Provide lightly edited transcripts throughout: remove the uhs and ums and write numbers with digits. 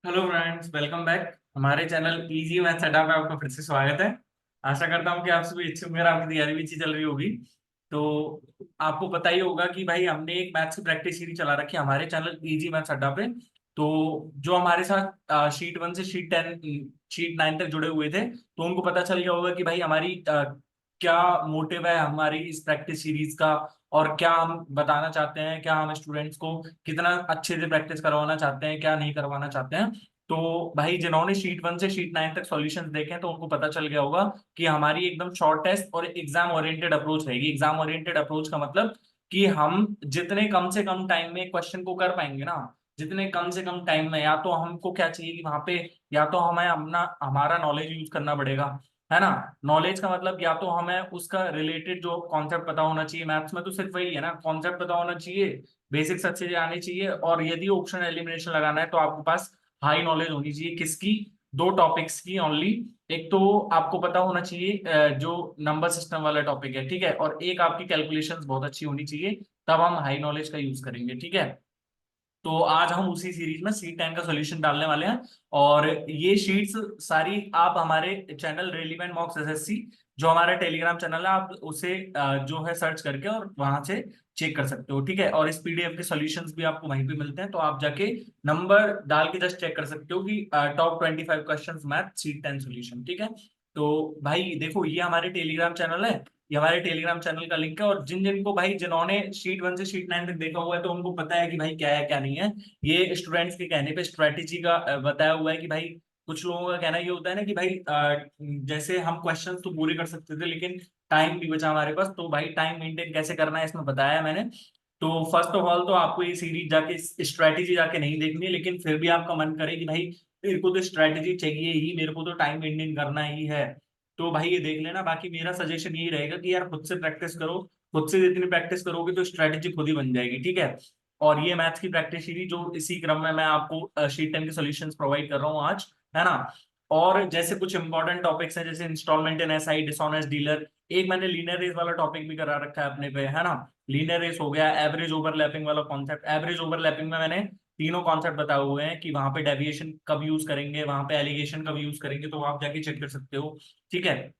Hello friends, welcome back. हमारे channel easy maths अड्डा पे आपका फिर से स्वागत है। आशा करता हूँ कि आप सभी अच्छे होंगे और आपकी तैयारी भी अच्छी चल रही होगी। तो आपको पता ही होगा कि भाई हमने एक मैथ्स की प्रैक्टिस सीरीज चला रखी है हमारे चैनल इजी मैथ्स अड्डा पे। तो जो हमारे साथ शीट 1 से शीट 10 शीट 9 तक जुड़े हुए थे, तो उनको पता चल गया होगा कि भाई हमारी क्या मोटिव है हमारी इस प्रैक्टिस सीरीज का, और क्या हम बताना चाहते हैं, क्या हम स्टूडेंट्स को कितना अच्छे से प्रैक्टिस करवाना चाहते हैं, क्या नहीं करवाना चाहते हैं। तो भाई जिन्होंने शीट 1 से शीट 9 तक सॉल्यूशंस देखे हैं तो उनको पता चल गया होगा कि हमारी एकदम शॉर्ट टेस्ट और एग्जाम ओरिएंटेड अप्रोच रहेगी। एग्जाम ओरिएंटेड अप्रोच का मतलब कि हम जितने कम से कम टाइम में क्वेश्चन को कर पाएंगे ना, जितने कम से कम टाइम में, या तो हमको क्या चाहिए कि वहां पे या तो हमें अपना हमारा नॉलेज यूज करना पड़ेगा, है ना। नॉलेज का मतलब या तो हमें उसका रिलेटेड जो कॉन्सेप्ट पता होना चाहिए, मैथ्स में तो सिर्फ वही है ना, कॉन्सेप्ट पता होना चाहिए, बेसिक्स अच्छे से आने चाहिए, और यदि ऑप्शन एलिमिनेशन लगाना है तो आपके पास हाई नॉलेज होनी चाहिए। किसकी? दो टॉपिक्स की ओनली। एक तो आपको पता होना चाहिए जो नंबर सिस्टम वाला टॉपिक है, ठीक है, और एक आपकी कैलकुलेशंस बहुत अच्छी होनी चाहिए, तब हम हाई नॉलेज का यूज करेंगे, ठीक है। तो आज हम उसी सीरीज में सी 10 का सॉल्यूशन डालने वाले हैं। और ये शीट्स सारी आप हमारे चैनल रेलिवेंट मॉक्स एसएससी, जो हमारा टेलीग्राम चैनल है, आप उसे जो है सर्च करके और वहां से चेक कर सकते हो, ठीक है। और इस पीडीएफ के सॉल्यूशंस भी आपको वहीं पे मिलते हैं, तो आप जाके नंबर डाल के जस्ट चेक कर सकते हो कि टॉप 25 क्वेश्चन मैथ सी 10 सॉल्यूशन, ठीक है। तो भाई देखो, ये हमारे टेलीग्राम चैनल है, ये हमारे टेलीग्राम चैनल का लिंक है। और जिन जिनको भाई जिन्होंने शीट 1 से शीट 9 तक देखा हुआ है तो उनको पता है कि भाई क्या है क्या नहीं है। ये स्टूडेंट्स के कहने पे स्ट्रेटेजी का बताया हुआ है कि भाई कुछ लोगों का कहना ये होता है ना कि भाई जैसे हम क्वेश्चंस तो पूरे कर सकते थे लेकिन टाइम नहीं बचा हमारे पास, तो भाई टाइम मेंटेन कैसे करना है इसमें बताया है मैंने। तो फर्स्ट ऑफ ऑल तो आपको ये सीरीज जाके स्ट्रेटेजी जाके नहीं देखनी है, लेकिन फिर भी आपका मन करे कि भाई मेरे को तो स्ट्रेटेजी चाहिए ही, मेरे को तो टाइम मेंटेन करना ही है, तो भाई ये देख लेना। बाकी मेरा सजेशन यही रहेगा कि यार खुद से प्रैक्टिस करो, खुद से जितनी प्रैक्टिस करोगे तो स्ट्रेटेजी खुद ही बन जाएगी, ठीक है। और ये मैथ्स की प्रैक्टिस सीरीज जो इसी क्रम में मैं आपको शीट 10 के सॉल्यूशंस प्रोवाइड कर रहा हूँ आज, है ना। और जैसे कुछ इंपॉर्टेंट टॉपिक्स हैं जैसे instalment in SI, dishonest dealer, एक मैंने लीनियर रेस वाला टॉपिक भी करा रखा है अपने पे, है ना। लीनियर रेस हो गया, एवरेज ओवरलैपिंग वाला कॉन्सेप्ट, एवरेज ओवरलैपिंग में मैंने तीनों कॉन्सेप्ट बताए हुए हैं कि वहां पे डेविएशन कब यूज करेंगे, वहां पे एलिगेशन कब यूज करेंगे, तो आप जाके चेक कर सकते हो, ठीक है।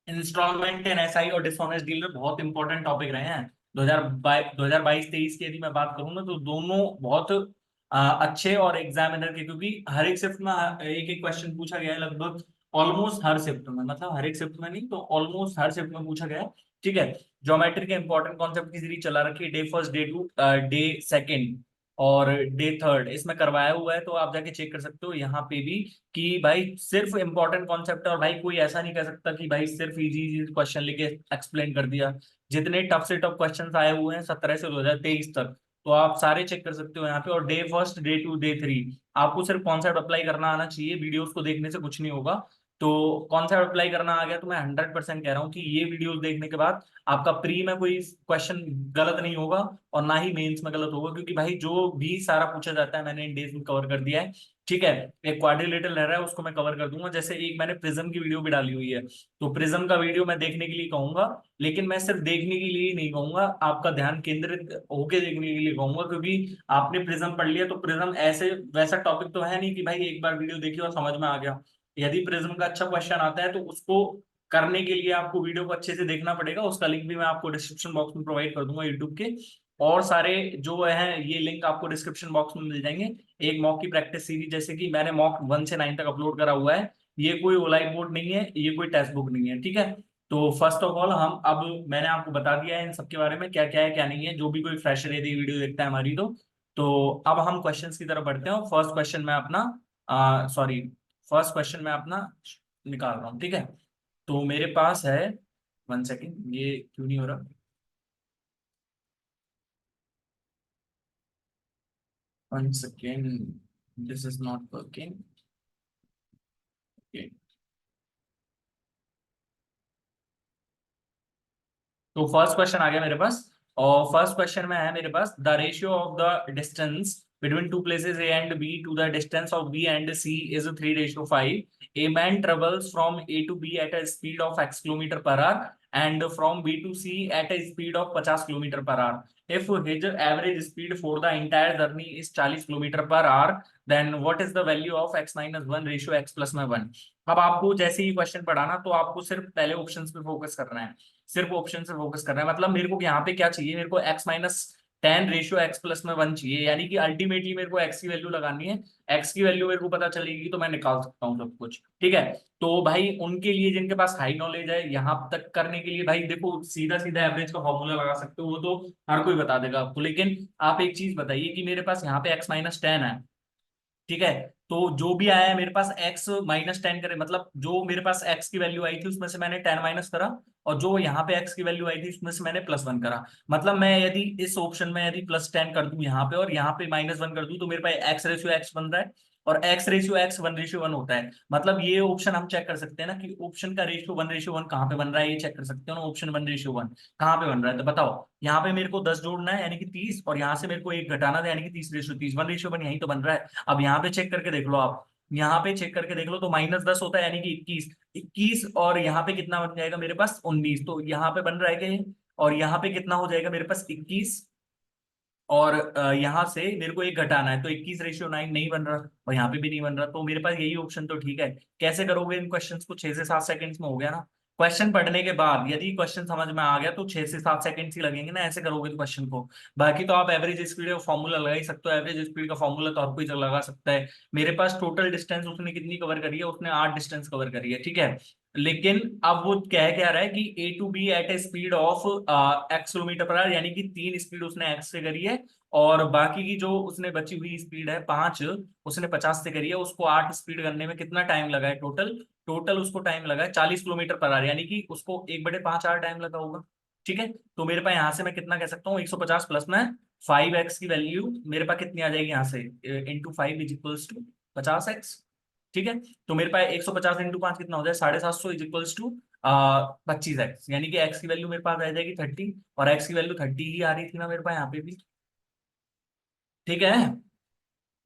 इंस्टॉलमेंट इन एसआई और डिसऑनेस्ट डीलर बहुत इंपॉर्टेंट टॉपिक रहे हैं 2022-23 की। यदि मैं बात करूँ ना तो दोनों बहुत अच्छे और एग्जामिनर के, क्योंकि हर एक शिफ्ट में एक एक क्वेश्चन पूछा गया है लगभग, ऑलमोस्ट हर शिफ्ट में, मतलब हर एक शिफ्ट में नहीं तो ऑलमोस्ट हर शिफ्ट में पूछा गया है, ठीक है। ज्योमेट्री के इंपॉर्टेंट कॉन्सेप्ट की सीरीज चला रखी है, day first, day two, day second और डे थर्ड, इसमें करवाया हुआ है, तो आप जाके चेक कर सकते हो यहाँ पे भी कि भाई सिर्फ इंपॉर्टेंट कॉन्सेप्ट है। और भाई कोई ऐसा नहीं कह सकता कि भाई सिर्फ इजी इजी क्वेश्चन लेके एक्सप्लेन कर दिया। जितने टफ से टफ क्वेश्चंस आए हुए हैं 17 से 2023 तक, तो आप सारे चेक कर सकते हो यहाँ पे। और day first, day two, day three, आपको सिर्फ कॉन्सेप्ट अप्लाई करना आना चाहिए, वीडियोस को देखने से कुछ नहीं होगा। तो कॉन्सेप्ट अप्लाई करना आ गया तो मैं 100% कह रहा हूँ कि ये वीडियोस देखने के बाद आपका प्री में कोई क्वेश्चन गलत नहीं होगा और ना ही मेंस में गलत होगा, क्योंकि भाई जो भी सारा पूछा जाता है मैंने इन डेज में कवर कर दिया है, ठीक है। एक क्वाड्रिलेटरल रह रहा है उसको मैं कवर कर दूंगा, जैसे एक मैंने प्रिज्म की वीडियो भी डाली हुई है, तो प्रिज्म का वीडियो मैं देखने के लिए कहूंगा, लेकिन मैं सिर्फ देखने के लिए ही नहीं कहूंगा, आपका ध्यान केंद्रित होके देखने के लिए कहूंगा, क्योंकि आपने प्रिज्म पढ़ लिया तो प्रिज्म ऐसे वैसा टॉपिक तो है नहीं कि भाई एक बार वीडियो देखी और समझ में आ गया। यदि प्रिज्म का अच्छा क्वेश्चन आता है तो उसको करने के लिए आपको वीडियो को अच्छे से देखना पड़ेगा, उसका लिंक भी मैं आपको डिस्क्रिप्शन बॉक्स में प्रोवाइड कर दूंगा यूट्यूब के। और सारे जो है ये लिंक आपको डिस्क्रिप्शन बॉक्स में मिल जाएंगे। एक मॉक की प्रैक्टिस सीरीज, जैसे कि मैंने मॉक 1 से 9 तक अपलोड करा हुआ है, ये कोई ओलाइट बोर्ड नहीं है, ये कोई टेक्स्ट बुक नहीं है, ठीक है। तो फर्स्ट ऑफ ऑल हम अब मैंने आपको बता दिया है इन सबके बारे में क्या क्या है क्या नहीं है, जो भी कोई फ्रेशर यदि वीडियो देखता है हमारी तो अब हम क्वेश्चंस की तरफ बढ़ते हैं। फर्स्ट क्वेश्चन मैं अपना सॉरी फर्स्ट क्वेश्चन मैं अपना निकाल रहा हूँ, ठीक है। तो मेरे पास है, 1 सेकेंड, ये क्यों नहीं हो रहा, 1 second, this is not working. तो फर्स्ट क्वेश्चन आ गया मेरे पास, और फर्स्ट क्वेश्चन में है मेरे पास, the ratio of the distance between two places A and B to the distance of B and C is 3:5। A man travels from A to B at a speed of x kilometre per hour and from B to C at a speed of 50 kilometre per our. if his average speed for the entire journey is 40 kilometre per our, then what is the value of x minus 1 ratio x plus में 1। अब आपको जैसे ही question पढ़ा ना, तो आपको सिर्फ पहले ऑप्शंस पे फोकस करना है, सिर्फ ऑप्शन से फोकस करना है। मतलब मेरे को यहाँ पे क्या चाहिए, मेरे को x minus 10 ratio x plus में 1 चाहिए, यानी कि अल्टीमेटली मेरे को x की वैल्यू लगानी है। x की वैल्यू मेरे को पता चलेगी तो मैं निकाल सकता हूँ सब कुछ, ठीक है। तो भाई उनके लिए जिनके पास हाई नॉलेज है, यहाँ तक करने के लिए भाई देखो सीधा सीधा एवरेज का फॉर्मूला लगा सकते हो, वो तो हर कोई बता देगा आपको। लेकिन आप एक चीज बताइए कि मेरे पास यहाँ पे x माइनस 10 है, ठीक है। तो जो भी आया है मेरे पास x माइनस 10 करे, मतलब जो मेरे पास x की वैल्यू आई थी उसमें से मैंने 10 माइनस करा, और जो यहाँ पे x की वैल्यू आई थी उसमें से मैंने प्लस 1 करा। मतलब मैं यदि इस ऑप्शन में यदि प्लस 10 कर दूं यहाँ पे और यहाँ पे माइनस 1 कर दूं, तो मेरे पास x रेशियो x बन रहा है, और x रेशियो x 1:1 होता है। मतलब ये ऑप्शन हम चेक कर सकते हैं ना कि ऑप्शन का रेशियो 1:1 कहाँ पे बन रहा है, ये चेक कर सकते हो ना। ऑप्शन 1:1 कहाँ पे बन रहा है, तो बताओ। यहाँ पे मेरे को 10 जोड़ना है यानी कि 30, और यहाँ से मेरे को एक घटाना था यानी कि 30:30, 1:1 यही तो बन रहा है। अब यहाँ पे चेक करके देख लो आप, यहाँ पे चेक करके देख लो, तो -10 होता है यानी कि 21, 21, और यहाँ पे कितना बन जाएगा मेरे पास 19, तो यहाँ पे बन रहा है क्या ये? और यहाँ पे कितना हो जाएगा मेरे पास 21, और यहाँ से मेरे को एक घटाना है, तो 21:9 नहीं बन रहा, और यहाँ पे भी नहीं बन रहा, तो मेरे पास यही ऑप्शन तो ठीक है। कैसे करोगे इन क्वेश्चंस को, 6 से 7 सेकंड्स में हो गया ना। क्वेश्चन पढ़ने के बाद यदि क्वेश्चन समझ में आ गया तो 6 से 7 सेकंड ही लगेंगे ना, ऐसे करोगे तो क्वेश्चन को। बाकी तो आप एवरेज स्पीड का फॉर्मूला लगा ही सकते हो, एवरेज स्पीड का फॉर्मूला तो हर कोई लगा सकता है। मेरे पास टोटल डिस्टेंस उसने कितनी कवर करी है, उसने 8 डिस्टेंस कवर करी है, ठीक है। लेकिन अब वो कह क्या रहा है कि A to B at a speed of x kilometre per hour, यानी कि 3 स्पीड उसने x से करी है, और बाकी की जो उसने बची हुई स्पीड है 5, उसने 50 से करी है। उसको 8 स्पीड करने में कितना टाइम लगा है टोटल, टोटल उसको टाइम लगा है 40 किलोमीटर पर आवर, यानी कि उसको 1/5 आवर टाइम लगा होगा, ठीक है। तो मेरे पास यहाँ से मैं कितना कह सकता हूँ, 150 प्लस में 5x की वैल्यू मेरे पास कितनी आ जाएगी यहाँ से, into 5 is equals to 50x, ठीक है। तो मेरे पास 150 इंटू 5 कितना हो जाए, 750 इज इक्वल्स टू 25x, यानी कि x की वैल्यू मेरे पास आ जाएगी 30, और x की वैल्यू 30 ही आ रही थी ना मेरे पास यहाँ पे भी, ठीक है।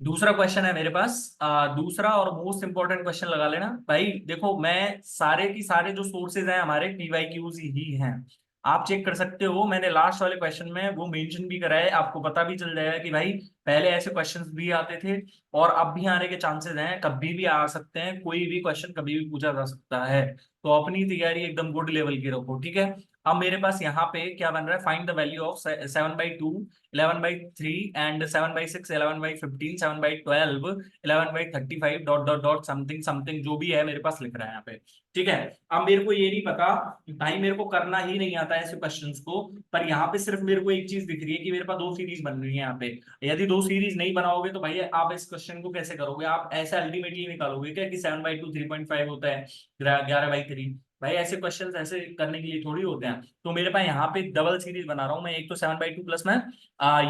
दूसरा क्वेश्चन है मेरे पास, दूसरा और मोस्ट इंपॉर्टेंट क्वेश्चन लगा लेना भाई। देखो मैं सारे की सारे जो सोर्सेज हैं हमारे PYQs ही हैं, आप चेक कर सकते हो। मैंने लास्ट वाले क्वेश्चन में वो मेंशन भी करा है, आपको पता भी चल जाएगा कि भाई पहले ऐसे क्वेश्चंस भी आते थे, और अब भी आने के चांसेस हैं, कभी भी आ सकते हैं, कोई भी क्वेश्चन कभी भी पूछा जा सकता है। तो अपनी तैयारी एकदम गुड लेवल की रखो, ठीक है। अब मेरे पास यहाँ पे क्या बन रहा है, find the value of 7/2, 11/3 and 7/6, 11/15, 7/12, 11/35, dot dot dot something something, जो भी है मेरे पास लिख रहा है यहाँ पे, ठीक है। अब मेरे को ये नहीं पता भाई, मेरे को करना ही नहीं आता है ऐसे क्वेश्चंस को, पर यहाँ पे सिर्फ मेरे को एक चीज दिख रही है कि मेरे पास 2 सीरीज बन रही है यहाँ पे। यदि 2 सीरीज नहीं बनाओगे तो भाई आप इस क्वेश्चन को कैसे करोगे, आप ऐसे अल्टीमेटली निकालोगे क्या कि 7/2 3.5 होता है, 11/3। भाई ऐसे क्वेश्चंस ऐसे करने के लिए थोड़ी होते हैं। तो मेरे पास यहाँ पे डबल सीरीज बना रहा हूँ मैं, एक तो 7/2 प्लस में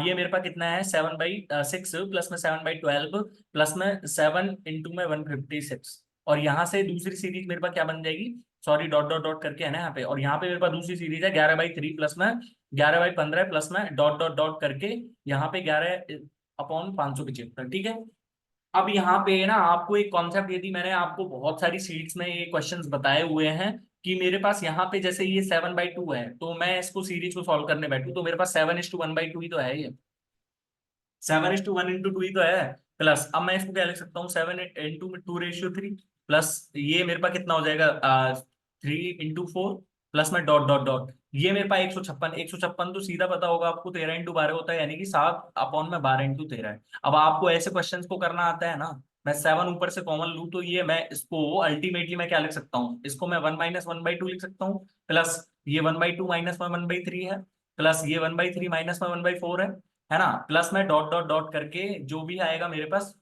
ये मेरे पास कितना है 7/6 प्लस में 7/12 प्लस में 7 इंटू में 156, और यहाँ से दूसरी सीरीज मेरे पास क्या बन जाएगी, सॉरी डॉट डॉट डॉट करके है ना यहाँ पे, और यहाँ पे मेरे पास दूसरी सीरीज है 11/3 प्लस में 11/15 प्लस में डॉट डॉट डॉट करके यहाँ पे 11/575, ठीक है। अब यहाँ पे ना आपको एक कॉन्सेप्ट, यदि मैंने आपको बहुत सारी सीट्स में ये क्वेश्चंस बताए हुए हैं कि मेरे पास यहाँ पे जैसे ये 7/2 है, तो मैं इसको सीरीज को सॉल्व करने बैठूं तो मेरे पास 7:1/2 ही तो है ये, 7:1 इंटू 2 ही तो है। प्लस अब मैं इसको क्या लिख सकता हूँ, 7:2:3 प्लस ये मेरे पास कितना हो जाएगा 3:4 प्लस में डॉट डॉट डॉट, ये मेरे पास 156, 156 तो सीधा पता होगा आपको 13/12 होता है, यानी कि 7/12 × 13 है। अब आपको ऐसे क्वेश्चंस को करना आता है ना, मैं 7 ऊपर से कॉमन लूँ तो ये मैं इसको अल्टीमेटली मैं क्या लिख सकता हूँ, इसको मैं 1 - 1/2 लिख सकता हूँ, प्लस ये 1/2 माइनस में 1/3 है, प्लस ये 1/3 माइनस में 1/4 है ना, प्लस में डॉट डॉट डॉट करके जो भी आएगा मेरे पास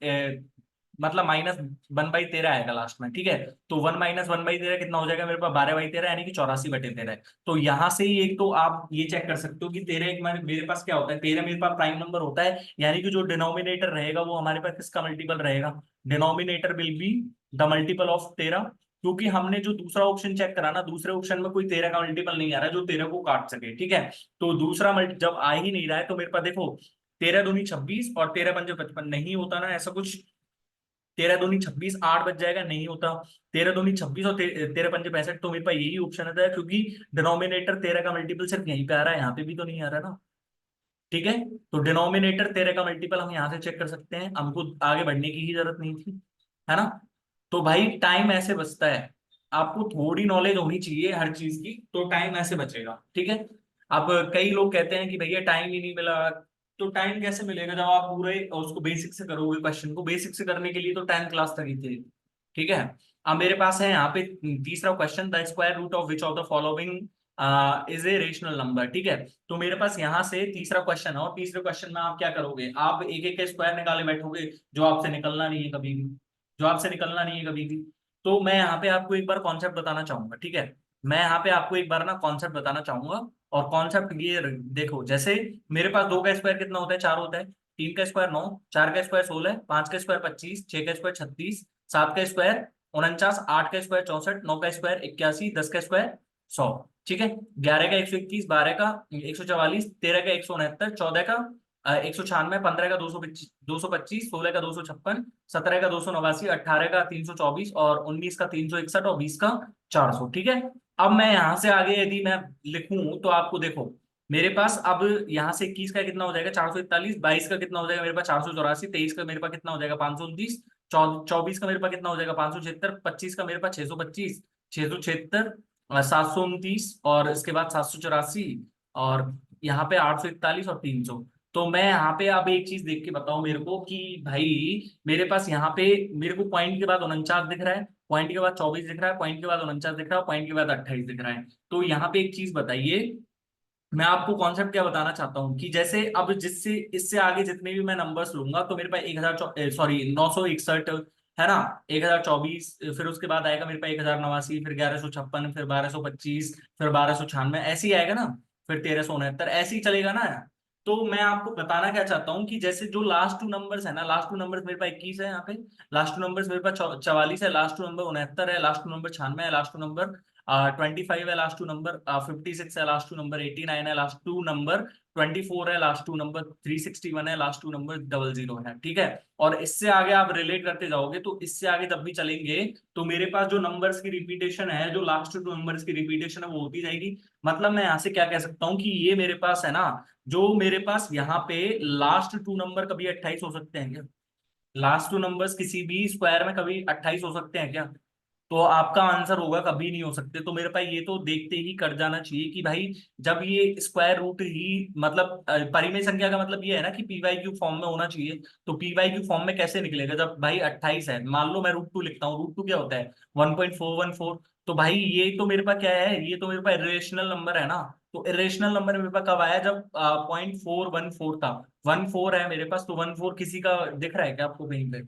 मतलब -1/13 आएगा लास्ट में, ठीक है। तो 1 - 1/13 कितना हो जाएगा मेरे पास 12/13, यानी कि 84/13। तो यहाँ से ही एक तो आप ये चेक कर सकते हो कि 13 एक मेरे पास क्या होता है, 13 मेरे पास प्राइम नंबर होता है, यानी कि जो डिनोमिनेटर रहेगा वो हमारे पास किसका मल्टीपल रहेगा, denominator will be the multiple of 13, क्योंकि हमने जो दूसरा ऑप्शन चेक करा ना, दूसरे ऑप्शन में कोई 13 का मल्टीपल नहीं आ रहा है जो 13 को काट सके, ठीक है। तो दूसरा मल्टी जब आ ही नहीं रहा है तो मेरे पास देखो 13 दूनी 26 और 13 पंजे 55 नहीं होता ना ऐसा कुछ, 13 दूनी 26, 8 बच जाएगा, नहीं होता। 13 दूनी 26 और 13 पंजे 65, तो मेरे पास यही ऑप्शन है क्योंकि डिनोमिनेटर 13 का मल्टीपल सिर्फ यहीं पे आ रहा है, यहाँ पे भी तो नहीं आ रहा ना। ठीक है, तो डिनोमिनेटर 13 का मल्टीपल हम यहाँ से चेक कर सकते हैं, हमको आगे बढ़ने की ही जरूरत नहीं थी, है ना। तो भाई टाइम ऐसे बचता है, आपको थोड़ी नॉलेज होनी चाहिए हर चीज की, तो टाइम ऐसे बचेगा, ठीक है। अब कई लोग कहते हैं कि भैया टाइम ही नहीं मिला, तो टाइम कैसे मिलेगा जब आप पूरे उसको बेसिक से करोगे, क्वेश्चन को बेसिक से करने के लिए तो 10th क्लास तक ही थे। ठीक है, अब मेरे पास है यहाँ पे तीसरा question, the square root of which of the following is a rational number. ठीक है, तो मेरे पास यहाँ से तीसरा क्वेश्चन है, और तीसरे क्वेश्चन में आप क्या करोगे, आप एक एक का स्क्वायर निकाले बैठोगे, जो आपसे निकलना नहीं है कभी भी, जो आपसे निकलना नहीं है कभी भी। तो मैं यहाँ पे आपको एक बार कॉन्सेप्ट बताना चाहूंगा, ठीक है। मैं यहाँ पे आपको एक बार ना कॉन्सेप्ट बताना चाहूंगा, और कॉन्सेप्ट ये देखो, जैसे मेरे पास 2 का स्क्वायर कितना होता है, 4 होता है। 3 का स्क्वायर 9, 4 का स्क्वायर 16, 5 का स्क्वायर 25, 6 का स्क्वायर 36, 7 का स्क्वायर 49, 8 का स्क्वायर 64, 9 का स्क्वायर 81, 10 का स्क्वायर 100। ठीक है, 11 का 121, 12 का 144, 13 का 169, 14 का 196, 15 का 225, 16 का 256, 17 का 289, 18 का 324, और 19 का 361, और 20 का 400। ठीक है, अब मैं यहां से आगे यदि मैं लिखूं तो आपको देखो, मेरे पास अब यहाँ से 21 का कितना हो जाएगा, 441, 22 का कितना हो जाएगा मेरे पास 484, 23 का मेरे पास कितना हो जाएगा 529, 24 का मेरे पास कितना हो जाएगा 576, 25 का मेरे पास 625, 676, 729, और इसके बाद 784, और यहाँ पे 841 और 300। तो मैं यहाँ पे अब एक चीज देख के बताऊं मेरे को कि भाई मेरे पास यहाँ पे मेरे को पॉइंट के बाद 49 दिख रहा है, पॉइंट के बाद 24 दिख रहा है, पॉइंट के बाद 49 दिख रहा है, पॉइंट के बाद 28 दिख रहा है। तो यहाँ पे एक चीज बताइए, मैं आपको कॉन्सेप्ट क्या बताना चाहता हूँ कि जैसे अब जिससे इससे आगे जितने भी मैं नंबर्स लूंगा, तो मेरे पास 961 है ना, 1024, फिर उसके बाद आएगा मेरे पास 1089, फिर 1156, फिर 1225, फिर 1296, ऐसे ही आएगा ना, फिर 1369, ऐसे ही चलेगा ना। तो मैं आपको बताना क्या चाहता हूँ कि जैसे जो लास्ट टू नंबर्स है ना, लास्ट टू नंबर्स मेरे पास 21 है यहाँ पे, लास्ट टू नंबर्स मेरे पास 44 है, लास्ट टू नंबर 69 है, लास्ट टू नंबर 96 है, लास्ट टू नंबर 25 है, लास्ट टू नंबर 56 है, लास्ट टू नंबर 89 है, लास्ट टू नंबर 24 है, लास्ट टू नंबर 361 है, लास्ट टू नंबर 00 है। ठीक है, और इससे आगे आप रिलेट करते जाओगे, तो इससे आगे जब भी चलेंगे तो मेरे पास जो नंबर्स की रिपीटेशन है, जो लास्ट टू नंबर्स की रिपीटेशन है, वो होती जाएगी। मतलब मैं यहाँ से क्या कह सकता हूँ कि ये मेरे पास है ना, जो मेरे पास यहाँ पे लास्ट टू नंबर कभी 28 हो सकते हैं क्या, लास्ट टू नंबर्स किसी भी स्क्वायर में कभी 28 हो सकते हैं क्या? तो आपका आंसर होगा कभी नहीं हो सकते। तो मेरे पास ये तो देखते ही कर जाना चाहिए कि भाई जब ये स्क्वायर रूट ही मतलब परिमेय संख्या का मतलब ये है ना कि पी वाई क्यू फॉर्म में होना चाहिए। तो पी वाई क्यू फॉर्म में कैसे निकलेगा जब भाई 28 है, मान लो मैं रूट 2 लिखता हूँ, रूट 2 क्या होता है 1.414। तो भाई ये तो मेरे पास क्या है, ये तो मेरे पास इरेशनल नंबर है ना। तो इरेशनल नंबर मेरे पास कब आया, जब 0.414 था। 14 है मेरे पास, तो 14 किसी का दिख रहा है क्या आपको कहीं पे,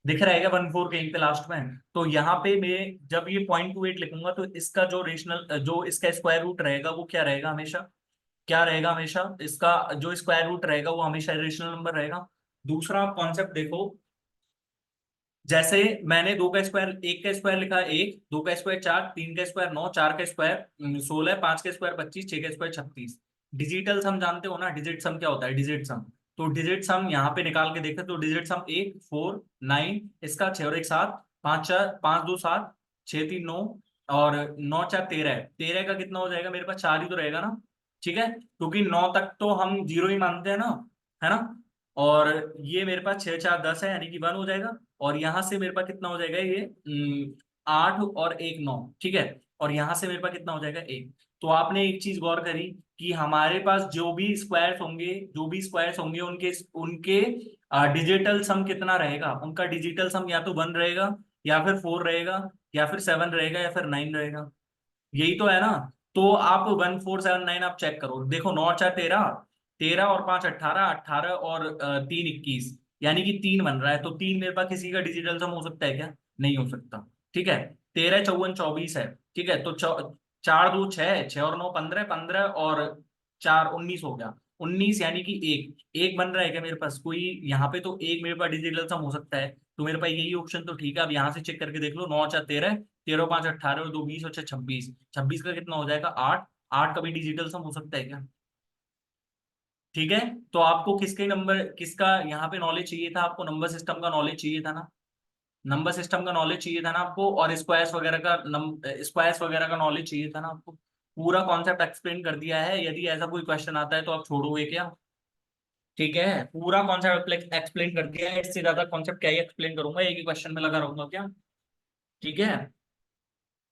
दिख रहा है क्या 14 कहीं पे लास्ट में? तो यहाँ पे मैं जब ये 0.28 लिखूंगा, तो इसका जो रेशनल जो इसका स्क्वायर रूट रहेगा वो क्या रहेगा हमेशा, क्या रहेगा हमेशा, इसका जो स्क्वायर रूट रहेगा वो हमेशा रेशनल नंबर रहेगा। दूसरा कॉन्सेप्ट देखो, जैसे मैंने 2 का स्क्वायर, 1 का स्क्वायर लिखा 1, 2 का स्क्वायर 4, 3 का स्क्वायर 9, 4 का स्क्वायर 16, 5 का स्क्वायर 25, 6 का स्क्वायर 36। डिजिटल सम जानते हो ना, डिजिट सम क्या होता है, डिजिट सम। तो डिजिट सम यहाँ पे निकाल के देखे तो डिजिट सम 1 4 9, इसका 6 और 1 7, 5 4 5 2 7, 6 3 9, और 9 4 13 है। 13 का कितना हो जाएगा मेरे पास, 4 ही तो रहेगा ना। ठीक है, क्योंकि 9 तक तो हम जीरो ही मानते हैं ना, है ना। और ये मेरे पास 6 4 10 है, यानी कि 1 हो जाएगा। और यहां से मेरे पास कितना हो जाएगा ये 8 और 1 9। ठीक है, और यहां से मेरे पास कितना हो जाएगा 1। तो आपने एक चीज गौर करी कि हमारे पास जो भी स्क्वायर्स होंगे, जो भी स्क्वायर्स होंगे, उनके उनके डिजिटल सम कितना रहेगा, उनका डिजिटल सम या तो 1 रहेगा, या फिर 4 रहेगा, या फिर 7 रहेगा, या फिर 9 रहेगा। यही तो है ना। तो आप 1479 आप चेक करो, देखो 9 4 13, 13 और 5 18, 18 और 3 21, यानी कि 3 बन रहा है। तो 3 मेरे पास किसी का डिजिटल सम हो सकता है क्या, नहीं हो सकता। ठीक है, 13 54 24 है। ठीक है, तो 4 2 6, 6 और 9 15, 15 और 4 19 हो गया। 19 यानी कि एक एक बन रहा है क्या मेरे पास कोई, यहाँ पे तो एक मेरे पास डिजिटल सम हो सकता है। तो मेरे पास यही ऑप्शन तो ठीक है। अब यहाँ से चेक करके देख लो, 9 4 13, 13 5 18 और 2 20 और 6 26, 26 का कितना हो जाएगा 8। 8 का भी डिजिटल सम हो सकता है क्या? ठीक है, तो आपको किसके नंबर, किसका यहाँ पे नॉलेज चाहिए था, आपको नंबर सिस्टम का नॉलेज चाहिए था ना। नंबर सिस्टम का नॉलेज चाहिए था ना आपको, और स्क्वायर्स वगैरह का नॉलेज चाहिए था ना आपको। पूरा कॉन्सेप्ट एक्सप्लेन कर दिया है, यदि ऐसा कोई क्वेश्चन आता है तो आप छोड़ोगे क्या? ठीक है, पूरा कॉन्सेप्ट एक्सप्लेन कर दिया है, इससे ज्यादा कॉन्सेप्ट क्या ही एक्सप्लेन करूंगा, एक ही क्वेश्चन में लगा रहूंगा क्या? ठीक है।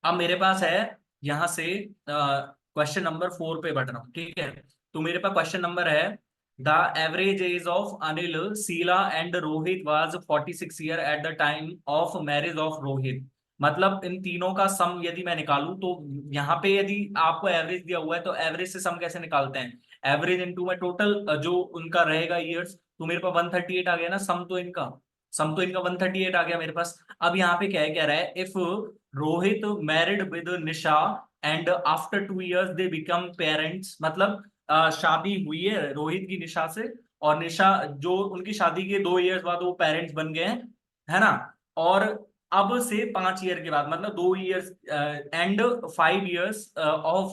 अब मेरे पास है यहां से क्वेश्चन नंबर 4 पे बढ़ रहा हूँ, ठीक है। तो मेरे पास क्वेश्चन नंबर है, the average age of Anil, Sheela and Rohit was 46 year at the time of marriage of Rohit. मतलब इन तीनों का सम यदि मैं निकालूं तो यहाँ पे यदि आपको एवरेज दिया हुआ है तो एवरेज से सम कैसे निकालते हैं? एवरेज इनटू में टोटल जो उनका रहेगा ईयर्स, तो मेरे पास 138 आ गया ना, सम तो इनका 138 आ गया मेरे पास। अब यहाँ पे क्या है, कह रहा है if Rohit married with Nisha and after 2 years they become parents. मतलब शादी हुई है रोहित की निशा से, और निशा जो उनकी शादी के 2 years बाद वो पेरेंट्स बन गए हैं, है ना। और अब से 5 year के बाद, मतलब 2 years and 5 years of,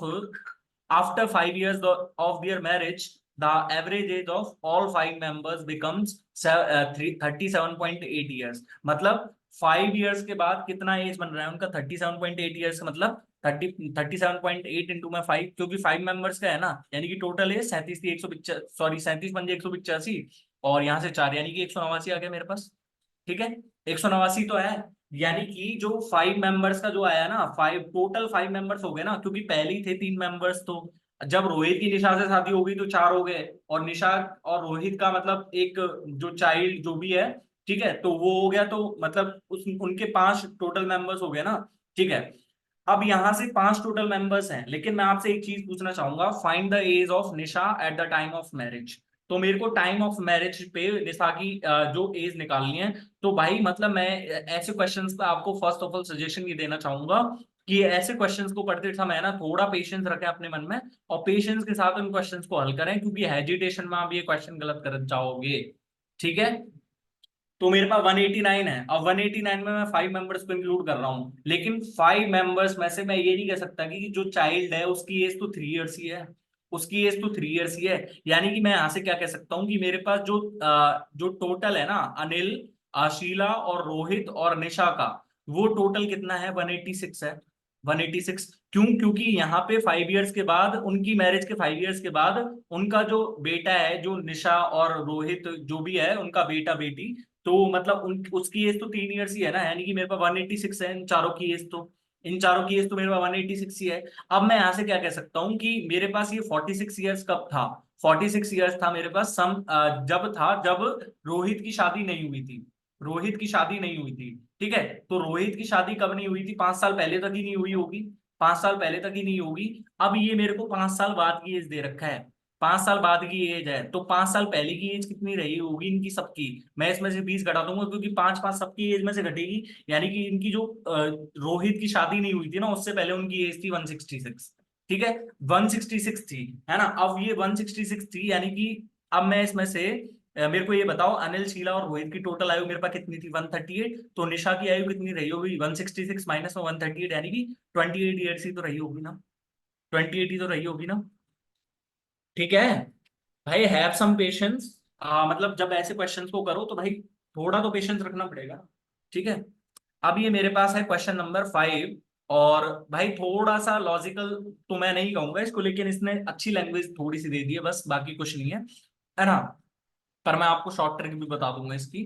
after 5 years of their marriage, the average age of all 5 members becomes 37.8 years। मतलब 5 years के बाद कितना एज बन रहा है उनका? 37.8 years, मतलब 37.8 इंटू में 5, क्योंकि 5 मेंबर्स का है ना, यानी कि टोटल एज 37 थी 185, सॉरी 37 पंजे 185, और यहाँ से 4 यानी कि 189 आ गया मेरे पास। ठीक है, 189 तो है। यानी कि जो 5 मेंबर्स का जो आया ना, टोटल 5 मेंबर्स हो गए ना, क्योंकि पहले ही थे 3 मेंबर्स। तो जब रोहित की निशा से शादी हो गई तो 4 हो गए, और निशा और रोहित का मतलब एक जो चाइल्ड जो भी है, ठीक है, तो वो हो गया, तो मतलब उनके 5 टोटल मेंबर्स हो गए ना। ठीक है, अब यहां से 5 टोटल मेंबर्स हैं, लेकिन मैं आपसे एक चीज पूछना चाहूंगा, find the age of Nisha at the time of marriage. तो मेरे को टाइम ऑफ मैरिज पे निशा की जो एज निकालनी है। तो भाई मतलब मैं ऐसे क्वेश्चंस पे आपको फर्स्ट ऑफ ऑल सजेशन ये देना चाहूंगा कि ऐसे क्वेश्चंस को पढ़ते समय ना थोड़ा पेशेंस रखें अपने मन में, और पेशेंस के साथ उन क्वेश्चंस को हल करें, क्योंकि हेजिटेशन में आप ये क्वेश्चन गलत कर जाओगे। ठीक है, तो मेरे पास 189 है, और 189 में मैं 5 मेंबर्स को इंक्लूड कर रहा हूँ, लेकिन 5 मेंबर्स में से मैं ये नहीं कह सकता कि जो चाइल्ड है उसकी एज तो 3 years ही है, उसकी एज तो 3 years ही है। यानी कि मैं यहां से क्या कह सकता हूँ कि मेरे पास जो टोटल है ना, अनिल, शीला और रोहित और निशा का, वो टोटल कितना है? 186 है। 186 क्यों? क्योंकि यहाँ पे 5 years के बाद, उनकी मैरिज के 5 years के बाद, उनका जो बेटा है, जो निशा और रोहित जो भी है, उनका बेटा बेटी, तो मतलब उसकी एज तो 3 years ही है ना, यानी कि मेरे पास 186 है। इन चारों की एज तो मेरे पास 186 ही है। अब मैं यहां से क्या कह सकता हूँ कि मेरे पास ये 46 years कब था? 46 years था मेरे पास जब रोहित की शादी नहीं हुई थी। रोहित की शादी नहीं हुई थी, ठीक है। तो रोहित की शादी कब नहीं हुई थी? 5 साल पहले तक ही नहीं हुई होगी, 5 साल पहले तक ही नहीं होगी। अब ये मेरे को 5 साल बाद की एज दे रखा है, 5 साल बाद की एज है, तो 5 साल पहले की एज कितनी रही होगी इनकी सबकी? मैं इसमें से 20 घटा दूंगा, क्योंकि 5 5 सबकी एज में से घटेगी। यानी कि इनकी जो रोहित की शादी नहीं हुई थी ना, उससे पहले उनकी एज थी 166। ठीक है, 166 थी, है ना। अब ये 166 थी, यानी कि अब मैं इसमें से मेरे को ये बताओ, अनिल, शीला और रोहित की टोटल आयु मेरे पास कितनी थी? 138। तो निशा की आयु कितनी रही होगी? 166 माइनस में 138, यानी कि 28 ईयर्स ही तो रही होगी ना, 28 ही तो रही होगी ना। ठीक है भाई, हैव सम पेशेंस। मतलब जब ऐसे क्वेश्चंस को करो तो भाई थोड़ा तो पेशेंस रखना पड़ेगा। ठीक है, अब ये मेरे पास है क्वेश्चन नंबर 5, और भाई थोड़ा सा लॉजिकल तो मैं नहीं कहूंगा इसको, लेकिन इसने अच्छी लैंग्वेज थोड़ी सी दे दी है, बस बाकी कुछ नहीं है ना। पर मैं आपको शॉर्ट ट्रिक भी बता दूंगा इसकी।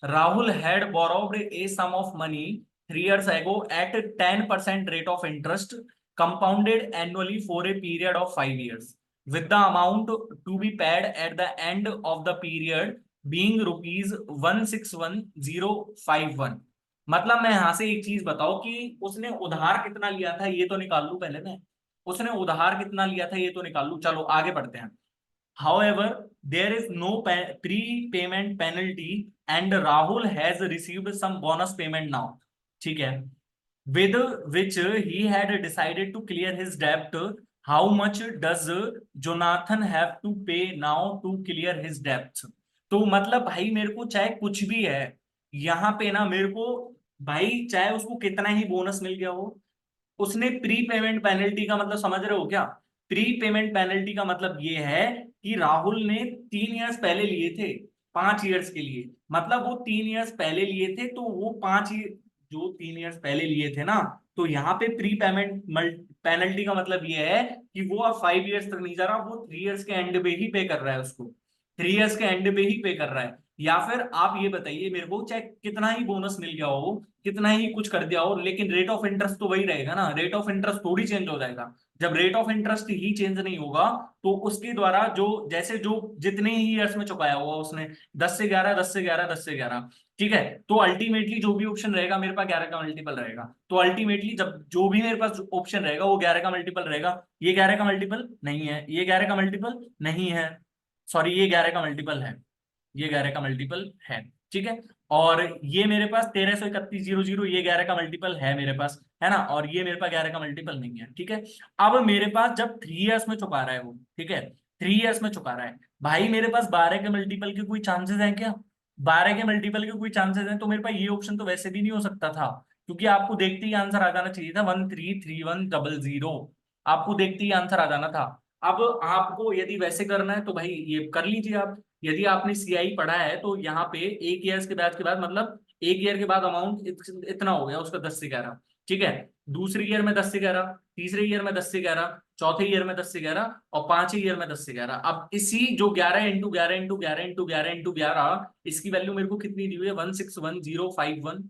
Rahul had borrowed a sum of money 3 years ago at 10% rate of interest, compounded annually for a period of 5 years, with the amount to be paid at the end of the period being rupees 161051। मतलब मैं यहां से एक चीज बताओ कि उसने उधार कितना लिया था ये तो निकाल लूं पहले मैं, उसने उधार कितना लिया था ये तो निकाल लूं। चलो आगे बढ़ते हैं। However, there is no prepayment penalty and Rahul has received some bonus payment now. ठीक है, with which he had decided to clear his debt. How much does Jonathan have to pay now to clear his debts? तो मतलब भाई मेरे को चाहे कुछ भी है यहाँ पे ना, मेरे को भाई चाहे उसको कितना ही बोनस मिल गया हो, उसने प्री पेमेंट पेनल्टी का मतलब समझ रहे हो क्या? प्री पेमेंट पेनल्टी का मतलब ये है कि राहुल ने 3 years पहले लिए थे, 5 ईयर्स के लिए, मतलब वो 3 ईयर्स पहले लिए थे, तो वो जो 3 ईयर्स पहले लिए थे ना, तो यहाँ पे प्री पेमेंट पेनल्टी का मतलब ये है कि वो अब 5 ईयर्स तक नहीं जा रहा, वो 3 ईयर्स के एंड पे ही पे कर रहा है उसको, 3 ईयर्स के एंड पे ही पे कर रहा है। या फिर आप ये बताइए मेरे को, चाहे कितना ही बोनस मिल गया हो, कितना ही कुछ कर दिया हो, लेकिन रेट ऑफ इंटरेस्ट तो वही रहेगा ना, रेट ऑफ इंटरेस्ट थोड़ी चेंज हो जाएगा। जब rate of interest he change नहीं होगा, तो उसके द्वारा जो जैसे जो जितने ही ईयर्स में चुकाया हुआ उसने, 10 से 11, 10 से 11, 10 से 11, ठीक है, तो अल्टीमेटली जो भी ऑप्शन रहेगा मेरे पास 11 का मल्टीपल रहेगा, तो अल्टीमेटली जब जो भी मेरे पास ऑप्शन रहेगा वो 11 का मल्टीपल रहेगा। ये 11 का मल्टीपल नहीं है, ये 11 का मल्टीपल नहीं है, सॉरी ये 11 का मल्टीपल है, ये 11 का मल्टीपल है, ठीक है। और ये मेरे पास 1331,000, ये 11 का मल्टीपल है मेरे पास, है ना, और ये मेरे पास 11 का मल्टीपल नहीं है, ठीक है। अब मेरे पास जब 3 ईयर्स में चुका रहा है वो, ठीक है, 3 ईयर्स में चुका रहा है, भाई मेरे पास 12 के मल्टीपल के कोई चांसेस हैं क्या? 12 के मल्टीपल के कोई चांसेस हैं, तो मेरे पास ये ऑप्शन तो वैसे भी नहीं हो सकता था, क्योंकि आपको देखते ही आंसर आ जाना चाहिए था 133100, आपको देखते ही आंसर आ जाना था। अब आपको यदि वैसे करना है तो भाई ये कर लीजिए आप। यदि आपने सीआई पढ़ा है तो यहाँ पे 1 ईयर्स के बाद मतलब 1 ईयर के बाद अमाउंट इतना हो गया उसका 10 से 11, ठीक है। दूसरे ईयर में 10 से 11, तीसरे ईयर में 10 से 11, चौथे ईयर में 10 से 11, और पांचवें ईयर में 10 से 11। अब इसी जो 11 × 11 × 11 × 11 इसकी वैल्यू मेरे को कितनी दी हुई है, 161051,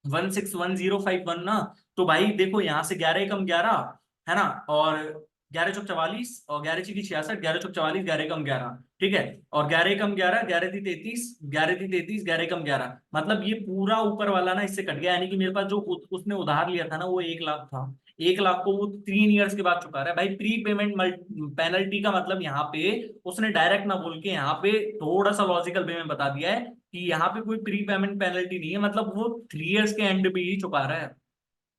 161051 ना। तो भाई देखो यहाँ से 11 × 11, है ना, और 11 × 4 = 44, और 11 × 6 = 66, 11 × 4 = 44, 11 × 11, ठीक है, और 11 × 11, 11 × 33, 11 × 33, 11 × 11, मतलब ये पूरा ऊपर वाला ना इससे कट गया, यानी कि मेरे पास जो उसने उधार लिया था ना वो 1 लाख था, 1 लाख को वो 3 ईयर्स के बाद चुका रहा है। भाई प्री पेमेंट पेनल्टी का मतलब यहाँ पे उसने डायरेक्ट ना बोल के यहाँ पे थोड़ा सा लॉजिकल वे में बता दिया है कि यहाँ पे कोई प्री पेमेंट पेनल्टी नहीं है, मतलब वो 3 ईयर्स के एंड पे ही चुका रहा है,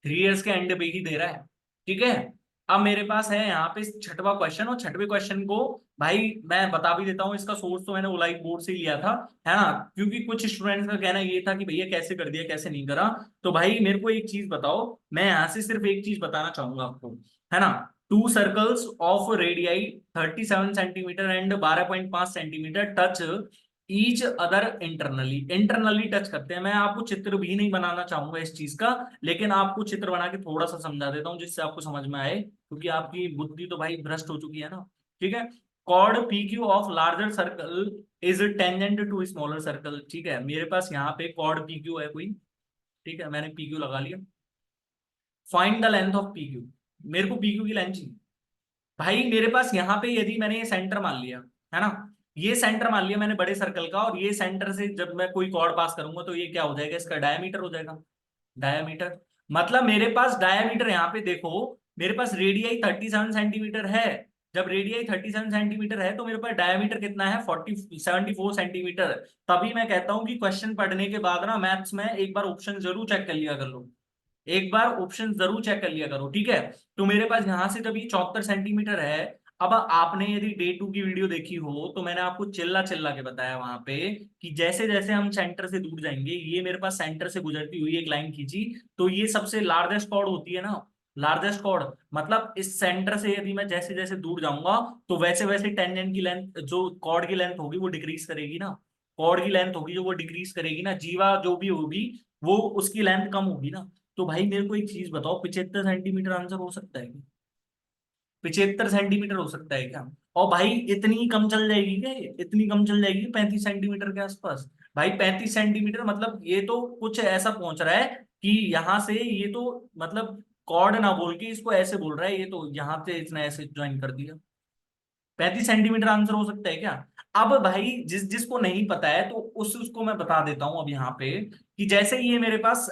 3 ईयर्स के एंड पे ही दे रहा है, ठीक है। अब मेरे पास है यहाँ पे छठवां क्वेश्चन, और छठवें क्वेश्चन को भाई मैं बता भी देता हूँ, इसका सोर्स तो मैंने ओलाइट बोर्ड से ही लिया था, है ना, क्योंकि कुछ स्टूडेंट्स का कहना ये था कि भैया कैसे कर दिया कैसे नहीं करा। तो भाई मेरे को एक चीज बताओ, मैं यहाँ से सिर्फ एक चीज बताना चाहूंगा आपको, है ना, to circles of radii 37 centimetre and 12.5 centimetre touch each other internally, internally touch करते हैं। मैं आपको चित्र भी नहीं बनाना चाहूंगा इस चीज का, लेकिन आपको चित्र बना के थोड़ा सा समझा देता हूँ जिससे आपको समझ में आए, क्योंकि आपकी बुद्धि तो भाई भ्रष्ट हो चुकी है ना, ठीक है। Chord P Q of larger circle is tangent to smaller circle, ठीक है, मेरे पास यहाँ पे कॉर्ड पी क्यू है कोई, ठीक है, मैंने पी क्यू लगा लिया। Find the length of P Q, मेरे को पी क्यू की लेंथ चाहिए। भाई मेरे पास यहाँ पे यदि मैंने ये सेंटर मान लिया, है ना, ये सेंटर मान लिया मैंने बड़े सर्कल का, और ये सेंटर से जब मैं कोई कॉर्ड पास करूंगा तो ये क्या हो जाएगा, इसका डायमीटर हो जाएगा, डायमीटर। मतलब मेरे पास डायमीटर यहाँ पे देखो, मेरे पास रेडियाई 37 सेंटीमीटर है, जब रेडियाई 37 सेंटीमीटर है तो मेरे पास डायमीटर कितना है, 74 सेंटीमीटर। तभी मैं कहता हूं कि क्वेश्चन पढ़ने के बाद ना मैथ्स में एक बार ऑप्शन जरूर चेक कर लिया कर लो, एक बार ऑप्शन जरूर चेक कर लिया करो, ठीक है। तो मेरे पास यहां से जब ये 74 सेंटीमीटर है, अब आपने यदि डे 2 की वीडियो देखी हो तो मैंने आपको चिल्ला चिल्ला के बताया वहां पे कि जैसे जैसे हम सेंटर से दूर जाएंगे, ये मेरे पास सेंटर से गुजरती हुई एक लाइन खींची, तो ये सबसे लार्जेस्ट कॉर्ड होती है ना, लार्जेस्ट कॉर्ड, मतलब इस सेंटर से यदि मैं जैसे जैसे दूर जाऊंगा तो वैसे वैसे टेंजेंट की लेंथ, जो कॉर्ड की लेंथ होगी वो डिक्रीज करेगी ना, कॉर्ड की लेंथ होगी जो वो डिक्रीज करेगी ना, जीवा जो भी होगी वो उसकी लेंथ कम होगी ना। तो भाई मेरे को एक चीज बताओ, 75 सेंटीमीटर आंसर हो सकता है क्या? 75 सेंटीमीटर हो सकता है क्या? और भाई इतनी कम चल जाएगी क्या, इतनी कम चल जाएगी 35 सेंटीमीटर के आसपास? भाई 35 सेंटीमीटर मतलब ये तो कुछ ऐसा पहुंच रहा है कि यहाँ से ये तो मतलब कॉर्ड ना बोल के इसको ऐसे बोल रहा है, ये तो यहाँ से इसने ऐसे ज्वाइन कर दिया। 35 सेंटीमीटर आंसर हो सकता है क्या? अब भाई जिसको नहीं पता है तो उसको मैं बता देता हूं अब यहाँ पे, कि जैसे ये मेरे पास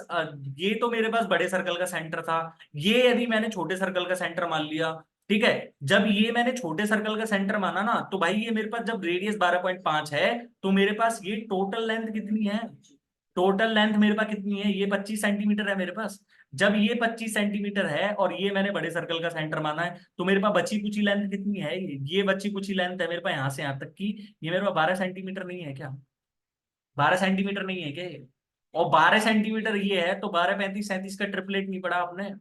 ये तो मेरे पास बड़े सर्कल का सेंटर था, ये यदि मैंने छोटे सर्कल का सेंटर मान लिया, ठीक है, जब ये मैंने छोटे सर्कल का सेंटर माना ना, तो भाई ये मेरे पास जब रेडियस 12.5 है, तो मेरे पास ये टोटल लेंथ कितनी है, टोटल लेंथ मेरे पास कितनी है, ये 25 सेंटीमीटर है मेरे पास। जब ये 25 सेंटीमीटर है और ये मैंने बड़े सर्कल का सेंटर माना है, तो मेरे पास बची कुची लेंथ कितनी है, ये बची कुची लेंथ है मेरे पास यहाँ से यहाँ तक की, ये मेरे पास 12 सेंटीमीटर नहीं है क्या, 12 सेंटीमीटर नहीं है क्या ये? और 12 सेंटीमीटर ये है तो 12, 35, 37 का ट्रिपलेट नहीं पढ़ा आपने?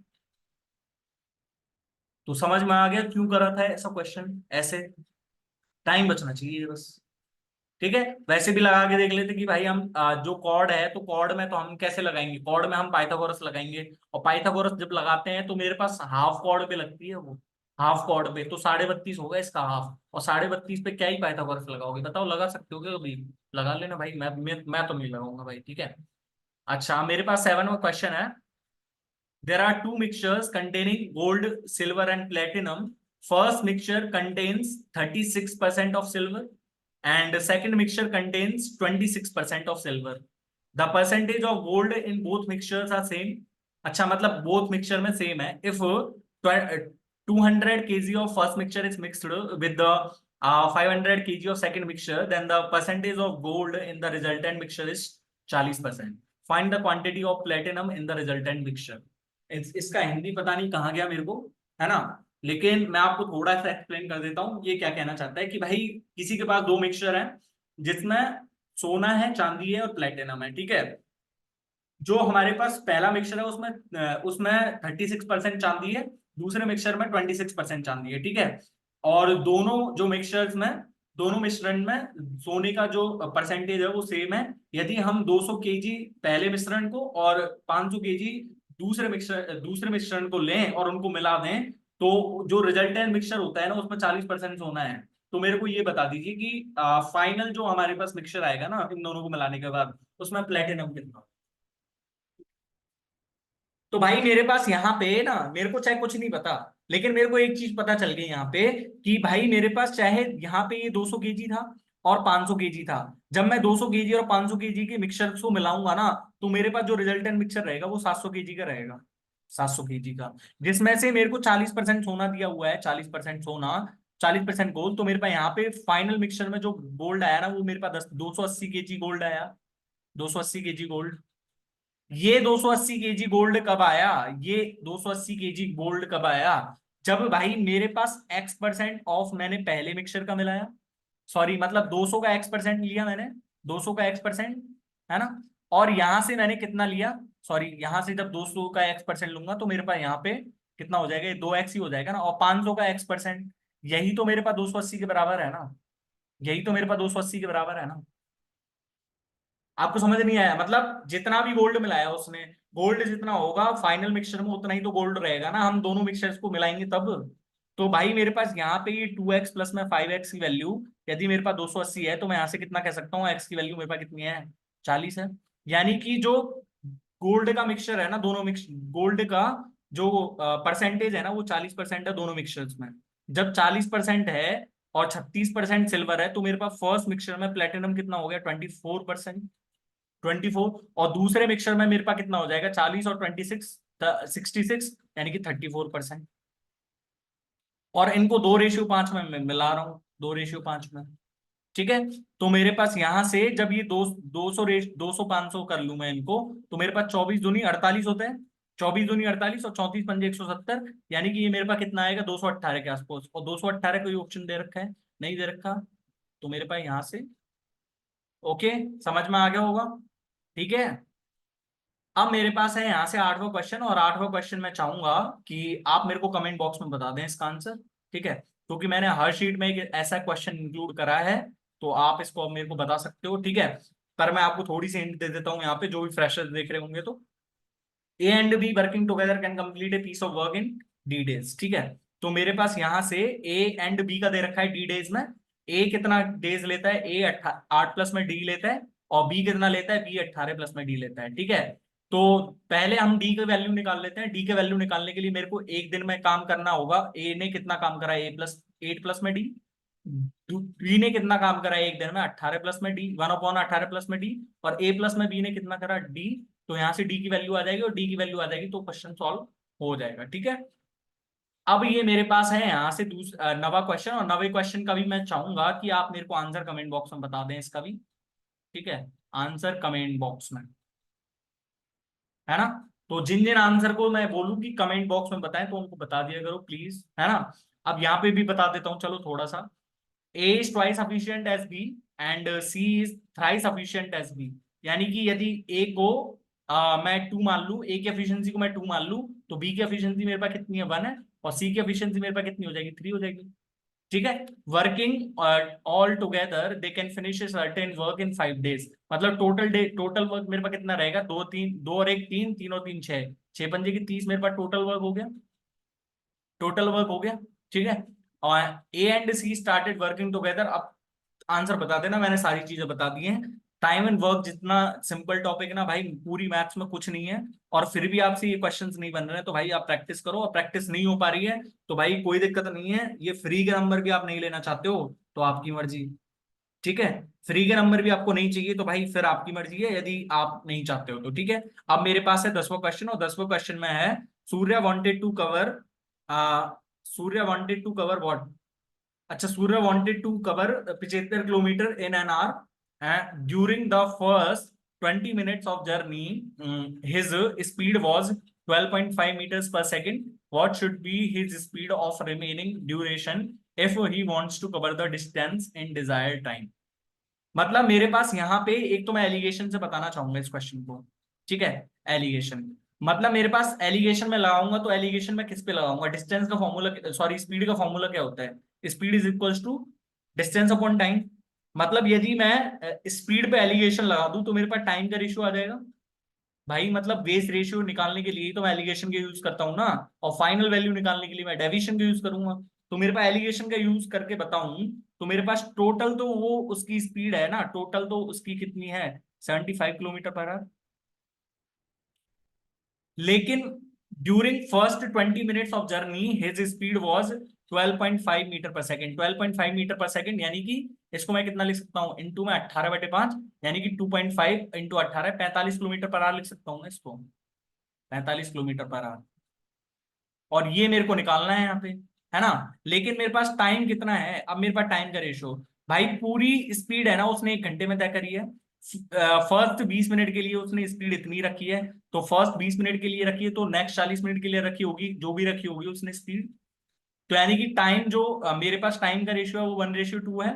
तो समझ में आ गया क्यों करा था ऐसा क्वेश्चन ऐसे, टाइम बचना चाहिए बस। ठीक है, वैसे भी लगा के देख लेते कि भाई हम जो कॉर्ड है, तो कॉर्ड में तो हम कैसे लगाएंगे, कॉर्ड में हम पाइथागोरस लगाएंगे, और पाइथागोरस जब लगाते हैं तो मेरे पास हाफ कॉर्ड पे लगती है वो, हाफ कॉर्ड पे, तो 32.5 होगा इसका हाफ, और 32.5 पे क्या ही पाइथागोरस लगाओगे, बताओ लगा सकते हो क्या कभी? लगा लेना भाई, मैं तो नहीं लगाऊंगा भाई, ठीक है। अच्छा, मेरे पास 7वां क्वेश्चन है। There are two mixtures containing gold, silver, and platinum. First mixture contains 36% of silver, and the second mixture contains 26% of silver. The percentage of gold in both mixtures are same. अच्छा, मतलब both mixture में same है. If 200 kg of first mixture is mixed with the 500 kg of second mixture, then the percentage of gold in the resultant mixture is 40%. Find the quantity of platinum in the resultant mixture. इसका हिंदी पता नहीं कहाँ गया मेरे को, है ना, लेकिन मैं आपको थोड़ा सा एक्सप्लेन कर देता हूँ ये क्या कहना चाहता है कि भाई किसी के पास दो मिक्सचर है जिसमें सोना है, चांदी है और प्लेटिनम है, ठीक है। जो हमारे पास पहला मिक्सचर है उसमें उसमें 36% चांदी है, दूसरे मिक्सचर में 26% चांदी है, ठीक है। और दोनों जो मिक्सचर्स में, दोनों मिश्रण में सोने का जो परसेंटेज है वो सेम है। यदि हम 200 केजी पहले मिश्रण को और 500 केजी दूसरे मिश्रण को लें और उनको मिला दें, तो जो रिजल्टेंट मिक्सचर होता है ना उसमें 40% सोना है। तो मेरे को ये बता दीजिए कि फाइनल जो हमारे पास मिक्सचर आएगा ना इन दोनों को मिलाने के बाद, उसमें प्लेटिनम कितना। तो भाई मेरे पास यहाँ पे ना, मेरे को चाहे कुछ नहीं पता, लेकिन मेरे को एक चीज पता चल गई यहाँ पे कि भाई मेरे पास चाहे यहाँ पे ये 200 केजी था और 500 केजी था, जब मैं 200 केजी और 500 केजी के मिक्सर को मिलाऊंगा ना, तो मेरे पास जो रिजल्टेंट मिक्सर रहेगा वो 700 केजी का रहेगा, 700 केजी का, जिसमें से मेरे को 40% सोना दिया हुआ है, 40% सोना, 40% गोल्ड। तो मेरे पास यहाँ पे फाइनल मिक्सचर में जो गोल्ड आया ना वो मेरे पास 280 केजी गोल्ड आया, 280 केजी गोल्ड। ये 280 केजी गोल्ड कब आया, ये 280 केजी गोल्ड कब आया, जब भाई मेरे पास X% ऑफ मैंने पहले मिक्सचर का मिलाया, सॉरी मतलब 200 का X% लिया मैंने, 200 का X%, है ना, और यहां से मैंने कितना लिया, सॉरी यहां से जब 200 का X% लूंगा तो मेरे पास यहाँ पे कितना हो जाएगा, ये 2x ही हो जाएगा ना, और 500 का X%, यही तो मेरे पास 280 के बराबर है ना, यही तो मेरे पास 280 के बराबर है ना। आपको समझ नहीं आया, मतलब जितना भी गोल्ड मिलाया उसने, गोल्ड जितना होगा फाइनल मिक्सचर में उतना ही तो गोल्ड रहेगा ना, हम दोनों मिक्सचर्स को मिलाएंगे तब। तो भाई मेरे पास यहाँ पे ये 2x प्लस में 5x की वैल्यू, यदि मेरे पास 280 है तो मैं यहाँ से कितना कह सकता हूँ, x की वैल्यू मेरे पास कितनी है, 40 है। यानी कि जो गोल्ड का मिक्सचर है ना, दोनों मिक्स गोल्ड का जो परसेंटेज है ना वो 40% है दोनों मिक्सचर्स में। जब 40% है और 36% सिल्वर है, तो मेरे पास फर्स्ट मिक्सचर में प्लेटिनम कितना हो गया, 24%, 24। और दूसरे मिक्सचर में मेरे पास कितना हो जाएगा, 40 और 26, 66, यानी कि 34%। और इनको 2:5 में मैं मिला रहा हूँ, 2:5 में, ठीक है। तो मेरे पास यहां से जब ये 200 500 कर लू मैं इनको, तो मेरे पास 24 दूनी 48 होते हैं, 24 दूनी 48 और 34 पंजे 170, यानी कि ये मेरे पास कितना आएगा, 218 के आसपास। और 218 कोई ऑप्शन दे रखा है, नहीं दे रखा, तो मेरे पास यहां से, ओके, समझ में आ गया होगा, ठीक है। अब मेरे पास है यहाँ से 8वां क्वेश्चन, और 8वां क्वेश्चन मैं चाहूंगा कि आप मेरे को कमेंट बॉक्स में बता दें इसका आंसर, ठीक है, क्योंकि मैंने हर शीट में एक ऐसा क्वेश्चन इंक्लूड करा है, तो आप इसको अब मेरे को बता सकते हो, ठीक है। पर मैं आपको थोड़ी सी हिंट दे देता हूँ यहाँ पे, जो भी फ्रेशर्स देख रहे होंगे तो, A and B working together can complete a piece of work in D days, ठीक है। तो मेरे पास यहाँ से ए एंड बी का दे रखा है D days में, ए कितना डेज लेता है, ए 8 प्लस में डी लेता है, और बी कितना लेता है, बी 18 प्लस में डी लेता है, ठीक है। तो पहले हम डी की वैल्यू निकाल लेते हैं, डी के वैल्यू निकालने के लिए मेरे को एक दिन में काम करना होगा, ए ने कितना काम करा, ए प्लस 8 प्लस में डी, बी ने कितना काम करा एक दिन में 18 प्लस में डी, 1/18 प्लस में डी, और ए प्लस में बी ने कितना करा, डी। तो यहाँ से डी की वैल्यू आ जाएगी, और डी की वैल्यू आ जाएगी तो क्वेश्चन सॉल्व हो जाएगा, ठीक है। अब ये मेरे पास है यहाँ से नवा क्वेश्चन, और नवे क्वेश्चन का भी मैं चाहूंगा कि आप मेरे को आंसर कमेंट बॉक्स में बता दें इसका भी, ठीक है, आंसर कमेंट बॉक्स में, है ना। तो जिन जिन आंसर को मैं बोलूँ कि कमेंट बॉक्स में बताएं तो उनको बता दिया करो प्लीज, है ना। अब यहाँ पे भी बता देता हूँ चलो थोड़ा सा, A is twice sufficient as B and C is thrice sufficient as B। यानी कि यदि A को मैं 2 मान लूं, A की एफिशिएंसी को मैं 2 मान लूं, तो B की एफिशिएंसी मेरे पास कितनी है, 1 है, और C की एफिशिएंसी मेरे पास कितनी हो जाएगी, 3 हो जाएगी। ठीक है। Working all together they can finish a certain work in 5 days। मतलब टोटल वर्क मेरे पास कितना रहेगा, दो तीन, दो और एक तीन, तीन और तीन छह, छह पंजे की 30 मेरे पास टोटल वर्क हो गया, टोटल वर्क हो गया। ठीक है। और A and C started working together. अब आंसर बता देना, मैंने सारी चीजें बता दी हैं। टाइम एंड वर्क जितना सिंपल टॉपिक है ना भाई, पूरी मैथ्स में कुछ नहीं है। और फिर भी आपसे ये क्वेश्चंस नहीं बन रहे हैं, तो भाई आप प्रैक्टिस करो। और प्रैक्टिस नहीं हो पा रही है तो भाई कोई दिक्कत नहीं है, ये फ्री के नंबर भी आप नहीं लेना चाहते हो तो आपकी मर्जी। ठीक है। फ्री के नंबर भी आपको नहीं चाहिए तो भाई फिर आपकी मर्जी है, यदि आप नहीं चाहते हो तो। ठीक है। अब मेरे पास है 10वां क्वेश्चन, और 10वें क्वेश्चन में है Surya wanted to cover Surya wanted to cover what. अच्छा, Surya wanted to cover 75 kilometre in an hour and during the first 20 minutes of journey his speed was 12.5 meters per second। What should be his speed of remaining duration if he wants to cover the distance in desired time। मतलब मेरे पास यहाँ पे एक तो मैं allegation से बताना चाहूंगा इस क्वेश्चन को। ठीक है। एलिगेशन मतलब मेरे पास एलिगेशन में लगाऊंगा तो एलिगेशन में किस पे लगाऊंगा, डिस्टेंस का फॉर्मूला, सॉरी स्पीड का फॉर्मूला क्या होता है, speed is equals to distance upon time. मतलब यदि मैं स्पीड पे एलिगेशन लगा दूं तो मेरे पास टाइम का रेशियो आ जाएगा भाई। मतलब बेस रेशियो निकालने के लिए तो मैं एलिगेशन का यूज करता हूं ना, और फाइनल वैल्यू निकालने के लिए मैं डेविएशन का यूज करूंगा। तो मेरे पास एलिगेशन का यूज करके बताऊं तो मेरे पास टोटल तो वो उसकी स्पीड है ना, टोटल तो उसकी कितनी है, 75 किलोमीटर पर आवर। लेकिन during first 20 minutes of journey his speed was 12.5 metre per second. 12.5 metre per second यानी कि इसको मैं कितना लिख सकता हूँ, इंटू में 18/5, यानी कि 2.5 इंटू 18, 45 किलोमीटर पर आवर लिख सकता हूँ मैं इसको, 45 किलोमीटर पर आवर। और ये मेरे को निकालना है यहाँ पे, है ना। लेकिन मेरे पास टाइम कितना है, अब मेरे पास टाइम का रेशो, भाई पूरी स्पीड है ना उसने 1 घंटे में तय करी है। फर्स्ट 20 मिनट के लिए उसने स्पीड इतनी रखी है, तो फर्स्ट 20 मिनट के लिए रखी है, तो नेक्स्ट 40 मिनट के लिए रखी होगी, जो भी रखी होगी उसने स्पीड। तो यानी कि टाइम जो मेरे पास टाइम का रेशियो है वो 1:2 है,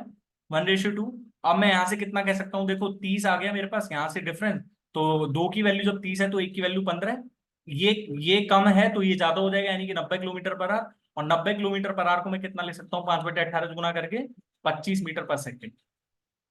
1:2। अब मैं यहां से कितना कह सकता हूँ, देखो 30 आ गया मेरे पास यहाँ से डिफरेंस। तो दो की वैल्यू जब 30 है तो एक की वैल्यू 15 है। ये कम है तो ये ज्यादा हो जाएगा, यानी कि 90 किलोमीटर पर आवर। और 90 किलोमीटर पर आवर को मैं कितना ले सकता हूँ, 5/18 से गुना करके 25 मीटर पर सेकेंड,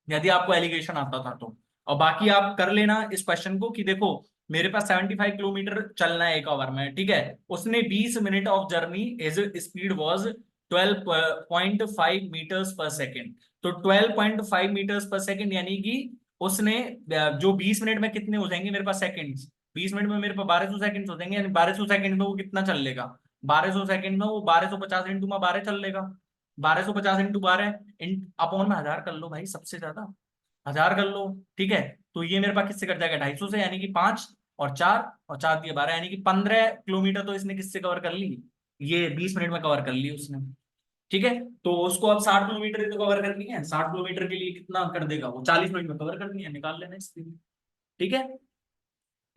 यदि आपको एलिगेशन आता था तो। और बाकी आप कर लेना इस क्वेश्चन को कि देखो मेरे पास 75 किलोमीटर चलना है 1 आवर में। ठीक है। उसने 20 minute of journey, as speed was 12.5 metres per second. तो 12.5 मीटर्स पर सेकेंड यानी कि उसने जो 20 मिनट में कितने हो जाएंगे मेरे पास सेकंड्स, 20 मिनट में मेरे पास 1200 सेकंड हो जाएंगे, यानी 1200 सेकंड में वो कितना चल लेगा, 1200 सेकंड में वो 1250 इंटू में 12 चल लेगा। 1250 इंटू 12 अपॉन में 1000 कर लो भाई, सबसे ज्यादा 1000 कर लो। ठीक है। तो ये मेरे पास किससे कट जाएगा, 250 से, यानी कि 5 और 4 और 4 दिए 12, यानी कि 15 किलोमीटर तो इसने किससे कवर कर ली, ये 20 मिनट में कवर कर ली उसने। ठीक है। तो उसको अब 60 किलोमीटर ही तो कवर करनी है, 60 किलोमीटर के लिए कितना कर देगा वो, 40 मिनट में कवर करनी है, निकाल लेना इसकी। ठीक है।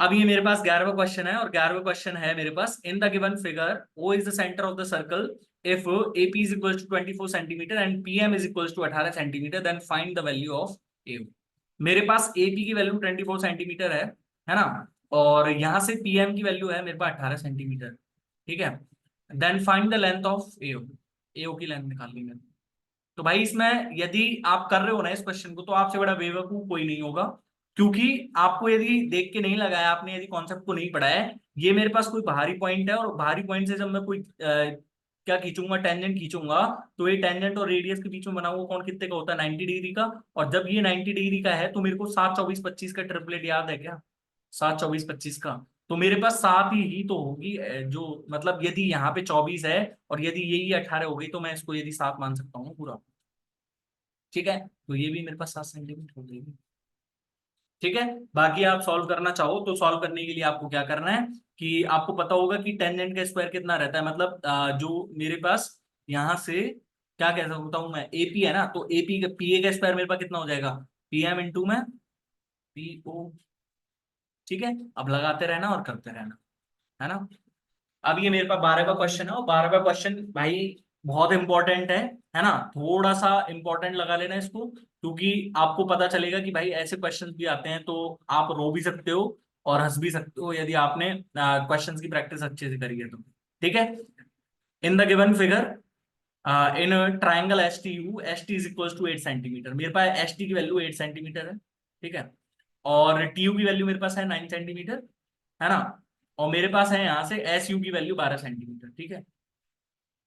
अब ये मेरे पास 11वां क्वेश्चन है, और 11वां क्वेश्चन है मेरे पास, in the given figure O is the centre of the circle if AP is equal to 24 centimetre and PM is equal to 18 centimetre, then find the value of A. मेरे पास AP की value 24 centimetre है ना। और यहां से PM की value है मेरे पास 18 सेंटीमीटर। ठीक है। Then find the length of AO। AO की लेंथ निकाल ली मैंने। तो भाई इसमें यदि आप कर रहे हो ना इस क्वेश्चन को, तो आपसे बड़ा बेवकूफ कोई नहीं होगा। क्योंकि आपको यदि देख के नहीं लगाया, आपने यदि कॉन्सेप्ट को नहीं पढ़ा है, ये मेरे पास कोई बाहरी पॉइंट है, और बाहरी पॉइंट से जब मैं कोई क्या खींचूंगा, टेंजेंट खींचूंगा, तो ये टेंजेंट और रेडियस के बीच में बना हुआ कौन कितने का होता है, 90 डिग्री का। और जब ये 90 डिग्री का है तो मेरे को 7 24 25 का ट्रिपलेट याद है क्या, 7 24 25 का। तो मेरे पास 7 ही तो होगी, जो मतलब यदि यहाँ पे 24 है और यदि यही 18 हो गई, तो मैं इसको यदि 7 मान सकता हूँ पूरा। ठीक है। तो ये भी मेरे पास 7 सेंटीमीटर हो जाएगी। ठीक है। बाकी आप सॉल्व करना चाहो तो सॉल्व करने के लिए आपको क्या करना है, कि आपको पता होगा कि टेंजेंट का स्क्वायर कितना रहता है, मतलब जो मेरे पास यहाँ से क्या कह सकता हूँ मैं, AP है ना, तो AP का PA का स्क्वायर मेरे पास कितना हो जाएगा, PM इंटू में PO। ठीक है। अब लगाते रहना और करते रहना, है ना। अब ये मेरे पास 12वां क्वेश्चन है, और 12वां क्वेश्चन भाई बहुत इंपॉर्टेंट है ना। थोड़ा सा इंपॉर्टेंट लगा लेना इसको, क्योंकि आपको पता चलेगा कि भाई ऐसे क्वेश्चंस भी आते हैं, तो आप रो भी सकते हो और हंस भी सकते हो, यदि आपने क्वेश्चंस की प्रैक्टिस अच्छे से करी है तो। ठीक है। In the given figure in triangle S T U, S T is equal to 8 centimetre. मेरे पास एस टी की वैल्यू 8 सेंटीमीटर है, ठीक है, और टी यू की वैल्यू मेरे पास है 9 सेंटीमीटर, है ना, और मेरे पास है यहाँ से एस यू की वैल्यू 12 सेंटीमीटर, ठीक है।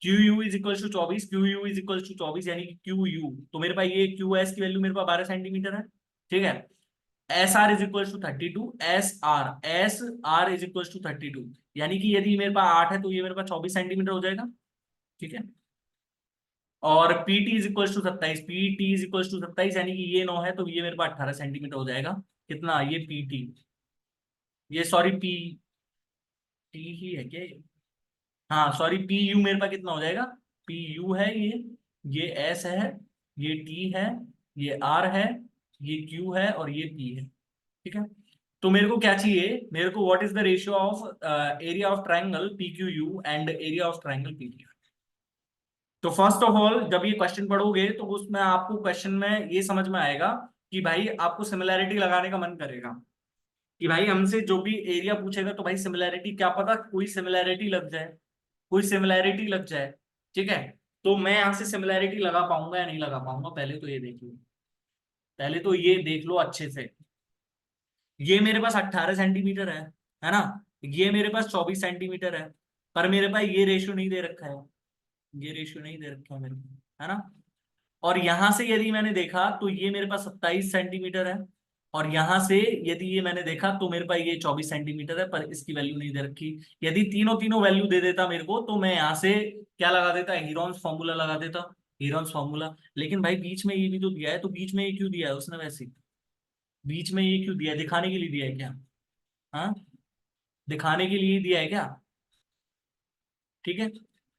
Q U is equal to 24, Q U is equal to 24 यानी कि क्यू यू, तो मेरे पास ये क्यू एस की वैल्यू मेरे पास 12 सेंटीमीटर है, ठीक है। S R is equal to 32, S R is equal to 32, यानी कि यदि मेरे पास 8 है तो ये मेरे पास 24 सेंटीमीटर हो जाएगा, ठीक है। और PT is equal to 27, PT is equal to 27 यानी कि ये 9 है तो ये मेरे पास 18 सेंटीमीटर हो जाएगा। कितना ये पीटी, ये सॉरी पी टी ही है क्या ये? हाँ सॉरी, पी यू मेरे पास कितना हो जाएगा, पी यू है ये एस है, ये टी है, ये आर है, ये क्यू है और ये पी है, ठीक है। तो मेरे को क्या चाहिए, मेरे को what is the ratio of area of triangle P Q U and area of triangle P T. तो फर्स्ट ऑफ ऑल जब ये क्वेश्चन पढ़ोगे तो उसमें आपको क्वेश्चन में ये समझ में आएगा कि भाई आपको सिमिलैरिटी लगाने का मन करेगा कि भाई हमसे जो भी एरिया पूछेगा तो भाई सिमिलैरिटी, क्या पता कोई सिमिलैरिटी लग जाए, कोई सिमिलैरिटी लग जाए, ठीक है। तो मैं यहाँ से सिमिलैरिटी लगा पाऊंगा या नहीं लगा पाऊंगा, पहले तो ये देख लो, पहले तो ये देख लो अच्छे से। ये मेरे पास 18 सेंटीमीटर है ना, ये मेरे पास 24 सेंटीमीटर है, पर मेरे पास ये रेशियो नहीं दे रखा है, ये रेशियो नहीं दे रखा है मेरे को, है ना। और यहां से यदि मैंने देखा तो ये मेरे पास 27 सेंटीमीटर है, और यहां से यदि ये मैंने देखा तो मेरे पास ये 24 सेंटीमीटर है, पर इसकी वैल्यू नहीं दे रखी। यदि तीनों तीनों वैल्यू दे देता मेरे को तो मैं यहाँ से क्या लगा देता, हीरोन्स फॉर्मूला लगा देता, हीरोन्स फॉर्मूला। लेकिन भाई बीच में ये भी तो दिया है, तो बीच में ये क्यों दिया है उसने वैसे, बीच में ये क्यों दिया है, दिखाने के लिए दिया है क्या? हाँ, दिखाने के लिए दिया है क्या? ठीक है,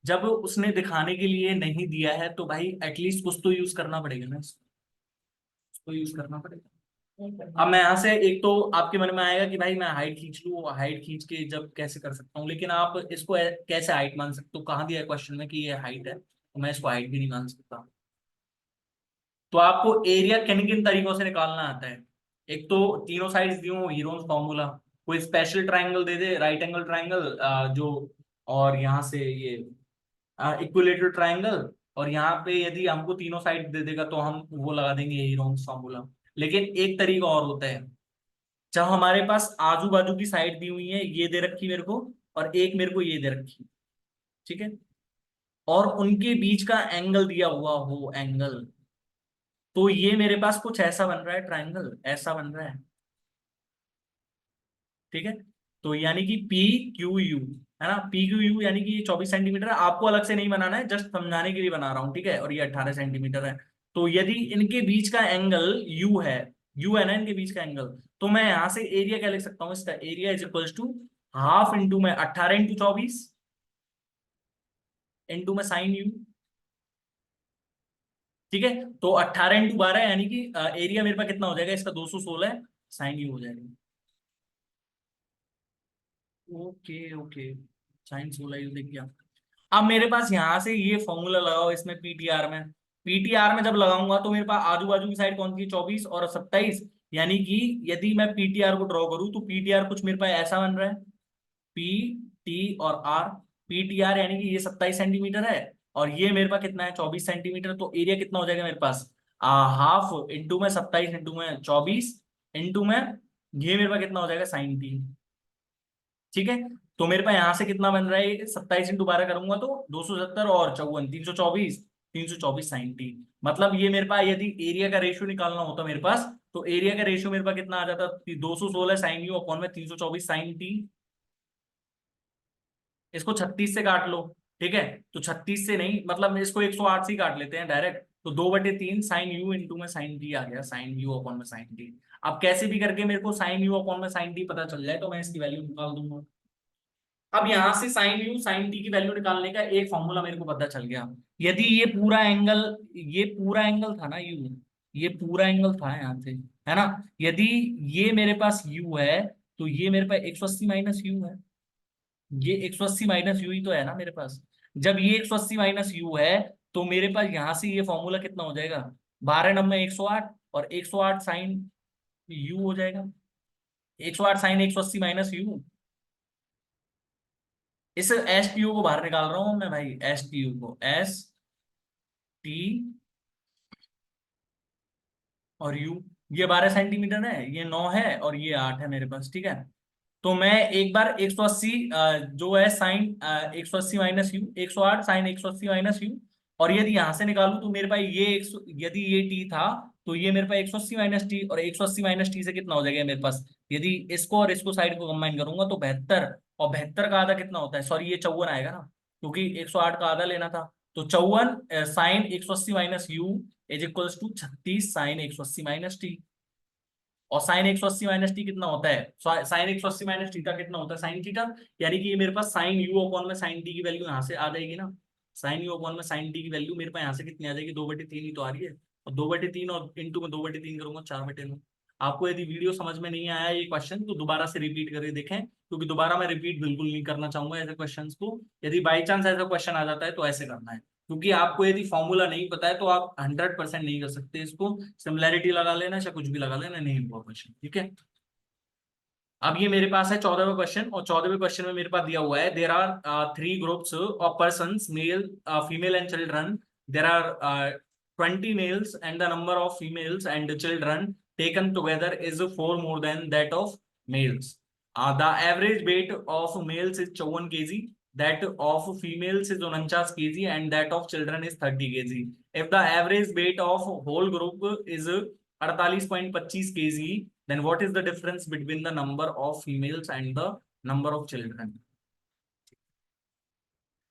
जब उसने दिखाने के लिए नहीं दिया है तो भाई एटलीस्ट कुछ तो यूज करना पड़ेगा ना, इसको यूज करना पड़ेगा। अब मैं यहाँ से एक तो आपके मन में आएगा कि भाई मैं हाइट खींच लूँ, हाइट खींच के जब कैसे कर सकता हूँ, लेकिन आप इसको कैसे हाइट मान सकते हो, कहाँ दिया है क्वेश्चन में कि ये हाइट है, तो मैं इसको हाइट भी नहीं मान सकता। तो आपको एरिया किन किन तरीकों से निकालना आता है, एक तो तीनों साइड्स दी हो, हीरोन्स फॉर्मूला, कोई स्पेशल ट्राइंगल दे दे, राइट एंगल ट्राइंगल जो, और यहाँ से ये इक्विलेटरल ट्राइंगल, और यहाँ पे यदि हमको तीनों साइड दे देगा तो हम वो लगा देंगे हीरोन्स फॉर्मूला। लेकिन एक तरीका और होता है, जब हमारे पास आजू बाजू की साइड दी हुई है, ये दे रखी मेरे को और एक मेरे को ये दे रखी, ठीक है, और उनके बीच का एंगल दिया हुआ हो एंगल, तो ये मेरे पास कुछ ऐसा बन रहा है, ट्राइंगल ऐसा बन रहा है, ठीक है। तो यानी कि पी क्यू यू, है ना, पी क्यू यू यानी कि ये 24 सेंटीमीटर है, आपको अलग से नहीं बनाना है, जस्ट समझाने के लिए बना रहा हूँ, ठीक है, और ये 18 सेंटीमीटर है। तो यदि इनके बीच का एंगल यू है ना इनके बीच का एंगल, तो मैं यहां से एरिया क्या लिख सकता हूँ, इसका area is equal to half into में 18 इंटू 24 इंटू में साइन यू, ठीक है। तो 18 इंटू 12 यानी कि एरिया मेरे पास कितना हो जाएगा इसका, 216 साइन यू हो जाएगा। ओके ओके, साइन 16 यू दिख गया। अब मेरे पास यहां से ये फॉर्मूला लगाओ इसमें पीटीआर में, पीटीआर में जब लगाऊंगा तो मेरे पास आजू बाजू की साइड कौन सी है, 24 और 27, यानी कि यदि मैं पीटीआर को ड्रॉ करूं तो पीटीआर कुछ मेरे पास ऐसा बन रहा है, पी टी और आर, पीटीआर यानी कि ये 27 सेंटीमीटर है, और ये मेरे पास कितना है 24 सेंटीमीटर, तो एरिया कितना हो जाएगा मेरे पास, हाफ इंटू में 27 इंटू में 24 इंटू में ये मेरे पास कितना हो जाएगा साइन टी, ठीक है। तो मेरे पास यहां से कितना बन रहा है, 27 इंटू 12 करूंगा तो 270 और 54 324, 324 साइन टी। मतलब ये मेरे पास यदि एरिया का रेशियो निकालना होता मेरे पास, तो एरिया का रेशियो मेरे पास कितना आ जाता, 216 साइन यू अपॉन में 324 साइन टी। इसको 36 से काट लो, ठीक है, तो 36 से नहीं, मतलब इसको 108 से ही काट लेते हैं डायरेक्ट, तो 2/3 साइन यू इंटू में साइन टी आ गया, साइन यू अपॉन में साइन टी। अब कैसे भी करके मेरे को साइन यू अपॉन में साइन टी पता चल जाए तो मैं इसकी वैल्यू निकाल दूंगा। अब यहां से साइन यू साइन टी की वैल्यू निकालने का एक फॉर्मूला मेरे को पता चल गया। यदि ये पूरा एंगल था ना यू, ये पूरा एंगल था यहाँ से, है ना, यदि ये मेरे पास यू है तो ये मेरे पास 180 माइनस यू है, ये 180 माइनस यू ही तो है ना मेरे पास। जब ये 180 माइनस यू है तो मेरे पास यहां से ये फॉर्मूला कितना हो जाएगा, 12×9 108, और 108 साइन यू हो जाएगा, 108 साइन 180 माइनस यू। इस एस टी यू को बाहर निकाल रहा हूं मैं भाई, एस टी यू को, एस टी और यू। ये 12 सेंटीमीटर है, ये 9 है और ये 8 है मेरे पास, ठीक है। तो मैं एक बार 180 जो है sine 180 minus U, 108 sine 180 minus U. और यदि यहां से निकालूं तो मेरे पास ये 100, यदि ये टी था तो ये मेरे पास 180 माइनस टी, और 180 माइनस टी से कितना हो जाएगा मेरे पास, यदि इसको और इसको साइड को कंबाइन करूंगा तो 72। और 72 का आधा कितना होता है, सॉरी ये 54 आएगा ना, क्योंकि 108 का आधा लेना था। तो 54 sine 180 minus U is equals to 36 sine 180 minus T. और साइन 180 माइनस टी कितना होता है, साइन 180 माइनस थीटा कितना होता है, साइन थीटा। यानी कि ये मेरे पास साइन यू अपॉन में साइन टी की वैल्यू यहाँ से आ जाएगी ना। साइन यू अपॉन में साइन टी की वैल्यू मेरे पास यहाँ से कितनी आ जाएगी, 2/3 ही तो आ रही है। और 2/3 और इंटू में 2/3 करूंगा 4/9। आपको यदि वीडियो समझ में नहीं आया ये क्वेश्चन तो दोबारा से रिपीट करके देखें, क्योंकि दोबारा मैं रिपीट बिल्कुल नहीं करना चाहूंगा ऐसे क्वेश्चंस को। यदि बाई चांस ऐसा क्वेश्चन आ जाता है तो ऐसे करना है, क्योंकि आपको यदि फॉर्मूला नहीं पता है तो आप 100% नहीं कर सकते इसको। सिमिलैरिटी लगा लेना या कुछ भी लगा लेना, नहीं हुआ क्वेश्चन, ठीक है। अब ये मेरे पास है 14वां क्वेश्चन, और 14वें क्वेश्चन में मेरे पास दिया हुआ है there are 3 groups of person, male female and children. There are 20 males and the number of females and children taken together is 4 more than that of males. The average weight of males is 54 kg, that of females is 49 kg, and that of children is 30 kg. If the average weight of whole group is 48.25 kg, then what is the difference between the number of females and the number of children?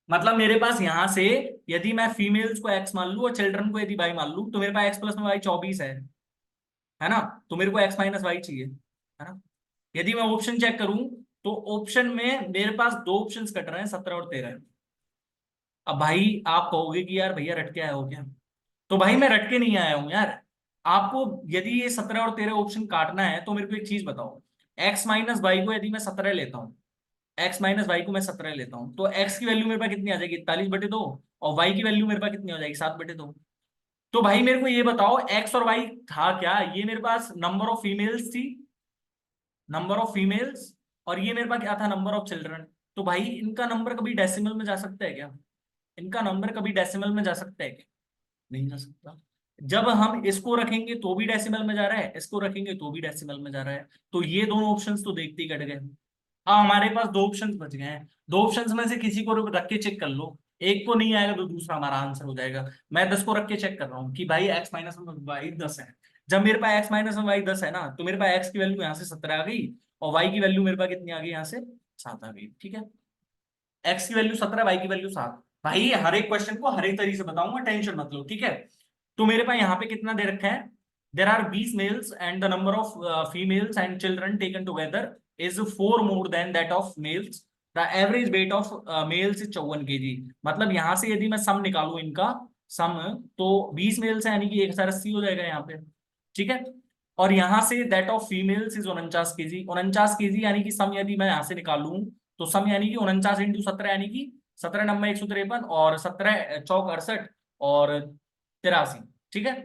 मतलब मेरे पास यहां से यदि मैं females को x मान लू और चिल्ड्रन को यदि वाई मान लू तो मेरे पास एक्स प्लस में वाई 24 है ना। तो मेरे को एक्स माइनस वाई चाहिए, है ना। यदि मैं ऑप्शन चेक करूं तो ऑप्शन में मेरे पास दो ऑप्शंस कट रहे हैं, 17 और 13। अब भाई आप कहोगे कि यार भैया रट के आया हो क्या, तो भाई मैं रट के नहीं आया हूं यार। आपको यदि ये 17 और 13 ऑप्शन काटना है तो मेरे को एक चीज बताओ, एक्स माइनस वाई को यदि मैं 17 लेता हूँ, एक्स माइनस वाई को मैं 17 लेता हूँ तो एक्स की वैल्यू मेरे पास कितनी आ जाएगी, 41/2। और वाई की वैल्यू मेरे पास कितनी हो जाएगी, 7/2। तो भाई मेरे को ये बताओ एक्स और वाई था क्या, ये मेरे पास नंबर ऑफ फीमेल्स थी, नंबर ऑफ फीमेल्स, और ये मेरे पास क्या था, नंबर ऑफ चिल्ड्रन। तो भाई इनका नंबर कभी डेसिमल में जा सकता है क्या, इनका नंबर कभी डेसिमल में जा सकता है क्या, नहीं जा सकता। जब हम इसको रखेंगे तो भी डेसिमल में जा रहा है, इसको रखेंगे तो भी डेसिमल में जा रहा है, तो ये दोनों ऑप्शंस तो देखते ही कट गए। हाँ हमारे पास दो ऑप्शंस बच गए हैं, दो ऑप्शंस में से किसी को रख के चेक कर लो, एक को नहीं आएगा तो दूसरा हमारा आंसर हो जाएगा। मैं 10 को रख के चेक कर रहा हूँ कि भाई एक्स माइनस में वाई 10 है। जब मेरे पास एक्स माइनस में वाई 10 है ना तो मेरे पास एक्स की वैल्यू यहाँ से 17 आ गई, और वाई की वैल्यू मेरे पास कितनी आ गई, यहाँ से 7 आ गई, ठीक है। एक्स की वैल्यू 17, वाई की वैल्यू 7। भाई हर एक क्वेश्चन को हर एक तरीके से बताऊंगा, टेंशन मत लो, ठीक है। तो मेरे पास यहाँ पे कितना दे रखा है, there are 20 males and the number of females and children taken together is 4 more than that of males. The average weight of males is 54 kg। मतलब यहाँ से यदि मैं सम निकालू इनका सम, तो 20 मेल्स है यानी कि 1080 हो जाएगा यहाँ पे, ठीक है। और यहाँ say that of females is 49 kg, 49 kg यानी कि सम यदि मैं यहाँ से निकालू तो सम यानी कि 49 × 17 यानी कि 17×9 = 153, और 17×4 = 68, और 83, ठीक है।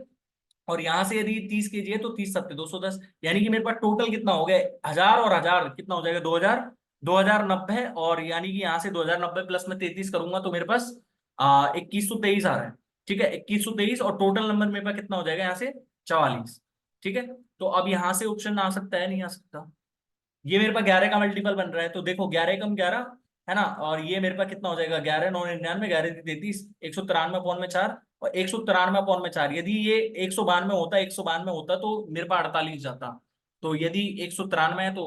और यहां से यदि 30 kg है तो 30×7 = 210, यानी कि मेरे पास टोटल कितना हो गया, 1000 और 1000 कितना हो जाएगा, 2000, 2090। और यानी कि यहाँ से 2090 प्लस में 33 करूंगा तो मेरे पास 2123 आ रहा है, ठीक है। 2123, और टोटल नंबर मेरे पास कितना हो जाएगा यहाँ से, 44, ठीक है। तो अब यहाँ से ऑप्शन आ सकता है, नहीं आ सकता। ये मेरे पास 11 का मल्टीपल बन रहा है, तो देखो 11 × 11 है ना, और ये मेरे पास कितना हो जाएगा, 11×9 = 99, 11×3 = 33, 193/4, और 193/4, यदि ये 192 होता, 192 होता तो मेरे पास 48 जाता। तो यदि 193 है तो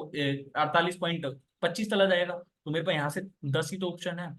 48.25 चला जाएगा, तो मेरे पास यहाँ से 10 ही तो ऑप्शन है,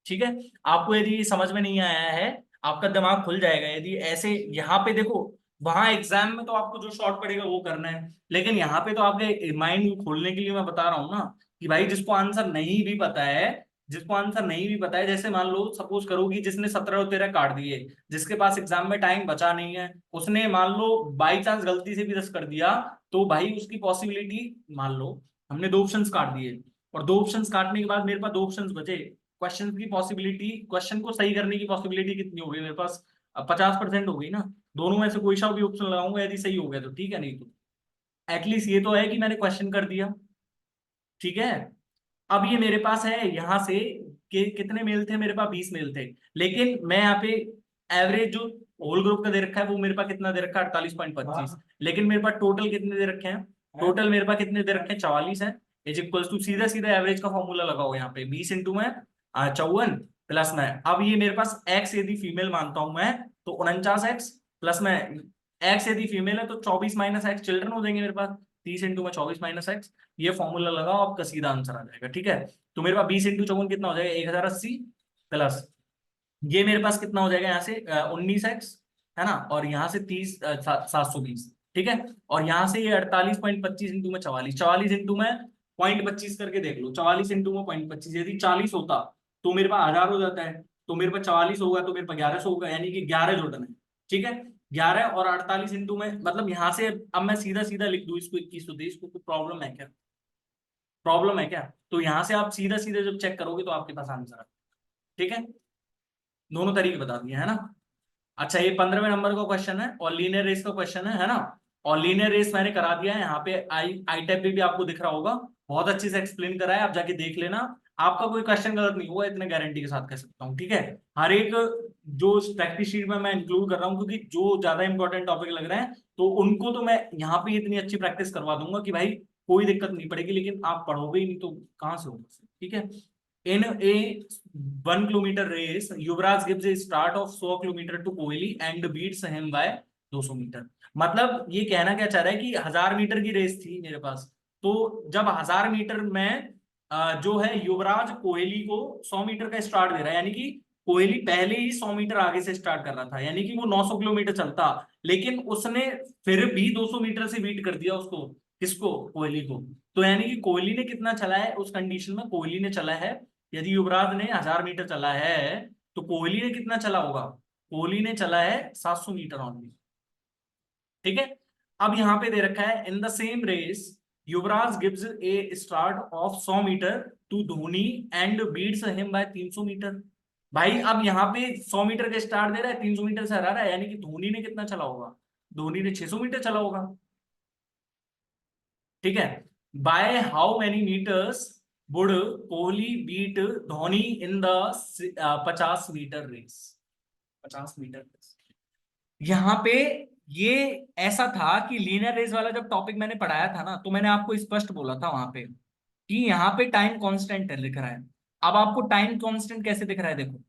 ठीक है। आपको यदि ये समझ में नहीं आया है, आपका दिमाग खुल जाएगा यदि ऐसे यहाँ पे देखो। वहां एग्जाम में तो आपको जो शॉर्ट पड़ेगा वो करना है, लेकिन यहाँ पे तो आपके माइंड खोलने के लिए मैं बता रहा हूँ ना, कि भाई जिसको आंसर नहीं भी पता है, जिसको आंसर नहीं भी पता है, जैसे मान लो सपोज करो कि जिसने 17 और 13 काट दिए, जिसके पास एग्जाम में टाइम बचा नहीं है, उसने मान लो बाई चांस गलती से भी 10 कर दिया, तो भाई उसकी पॉसिबिलिटी, मान लो हमने दो ऑप्शंस काट दिए, और दो ऑप्शंस काटने के बाद मेरे पास दो ऑप्शंस बचे, क्वेश्चन की पॉसिबिलिटी, क्वेश्चन को सही करने की पॉसिबिलिटी कितनी हो गई मेरे पास, 50% हो गई ना। दोनों में से कोई सा भी ऑप्शन लगाऊंगा, यदि सही हो गया तो ठीक है, नहीं तो एटलीस्ट ये तो है कि मैंने क्वेश्चन कर दिया, ठीक है। अब ये मेरे पास है यहाँ से कितने मेल थे मेरे पास, 20 मेल थे, लेकिन मैं यहाँ पे एवरेज जो होल ग्रुप का दे रखा है वो मेरे पास कितना दे रखा है, 48.25, लेकिन मेरे पास टोटल कितने दे रखे हैं, टोटल मेरे पास कितने दे रखे हैं, 44 है। इज इक्वल्स टू सीधा सीधा एवरेज का फॉर्मूला लगाओ यहाँ पे, 20 इंटू में 54 प्लस में, अब ये मेरे पास एक्स यदि फीमेल मानता हूं मैं तो 49x प्लस में एक्स यदि फीमेल है तो 24 माइनस एक्स चिल्ड्रन हो जाएंगे मेरे पास, 30 इंटू में 24 माइनस एक्स, ये फॉर्मूला लगाओ आपका सीधा आंसर आ जाएगा। ठीक है, तो मेरे पास 20 इंटू 54 कितना हो जाएगा, 1080 प्लस ये मेरे पास कितना हो जाएगा यहाँ से 19x, है ना, और यहाँ से 720, ठीक है, और यहाँ से ये 48.25 इंटू में 44, 44 इंटू में 0.25 करके देख लो, 44 इंटू में 0.25, यदि 40 होता तो मेरे पास 1000 हो जाता है, तो मेरे पास 44 होगा तो मेरे पास 1100 होगा, यानी कि 11 जोड़ना है। ठीक है, 11 और 48 इंटू में, मतलब यहाँ से अब मैं सीधा सीधा लिख दूं इसको 21 तो 23 को, प्रॉब्लम है क्या, प्रॉब्लम है क्या, तो यहाँ से आप सीधा सीधा जब चेक करोगे तो आपके पास आंसर है। ठीक है, दोनों तरीके बता दिए है ना। अच्छा, ये 15वें नंबर का क्वेश्चन है और लीनियर रेस का क्वेश्चन है ना, और लीनियर रेस मैंने करा दिया है यहाँ पे, आई टैब पे भी आपको दिख रहा होगा, बहुत अच्छे से एक्सप्लेन करा है, आप जाके देख लेना, आपका कोई क्वेश्चन गलत नहीं हुआ, इतने गारंटी के साथ कह सकता हूँ। ठीक है, हर एक जो प्रैक्टिस शीट में मैं इंक्लूड कर रहा हूँ, क्योंकि जो ज्यादा इंपॉर्टेंट टॉपिक लग रहे हैं तो उनको तो मैं यहाँ पे इतनी अच्छी प्रैक्टिस करवा दूंगा कि भाई कोई दिक्कत नहीं पड़ेगी, लेकिन आप पढ़ोगे ही नहीं तो कहाँ से होगा। ठीक है, in a 1 kilometer race, Yuvraj gives a start of 100 kilometer to Kohli and beats him by 200 metre. मतलब ये कहना क्या चाह रहा है कि 1000 मीटर की रेस थी मेरे पास, तो जब 1000 मीटर में जो है युवराज कोहली को 100 मीटर का स्टार्ट दे रहा है, यानी कि कोहली पहले ही 100 मीटर आगे से स्टार्ट कर रहा था, यानी कि वो 900 किलोमीटर चलता, लेकिन उसने फिर भी 200 मीटर से बीट कर दिया उसको, किसको, कोहली को। तो यानी कि कोहली ने कितना चला है उस कंडीशन में, कोहली ने चला है, यदि युवराज ने 1000 मीटर चला है तो कोहली ने कितना चला होगा, कोहली ने चला है 700 मीटर ऑनली। ठीक है, अब यहां पे दे रखा है in the same race Yuvraj gives a start of 100 metre to Dhoni and beats him by 300 metre. भाई अब यहाँ पे 100 मीटर का स्टार्ट दे रहा है, 300 मीटर से हरा रहा है, यानी कि धोनी ने कितना चला होगा, धोनी ने 600 मीटर चला होगा। ठीक है, by how many metres would Kohli beat Dhoni in the 50 metre race, 50 metre race. यहाँ पे ये ऐसा था कि लीनियर रेस वाला जब टॉपिक मैंने पढ़ाया था ना, तो मैंने आपको स्पष्ट बोला था वहां पे कि यहाँ पे टाइम कांस्टेंट है लिख रहा है। अब आपको टाइम कांस्टेंट कैसे दिख रहा है, देखो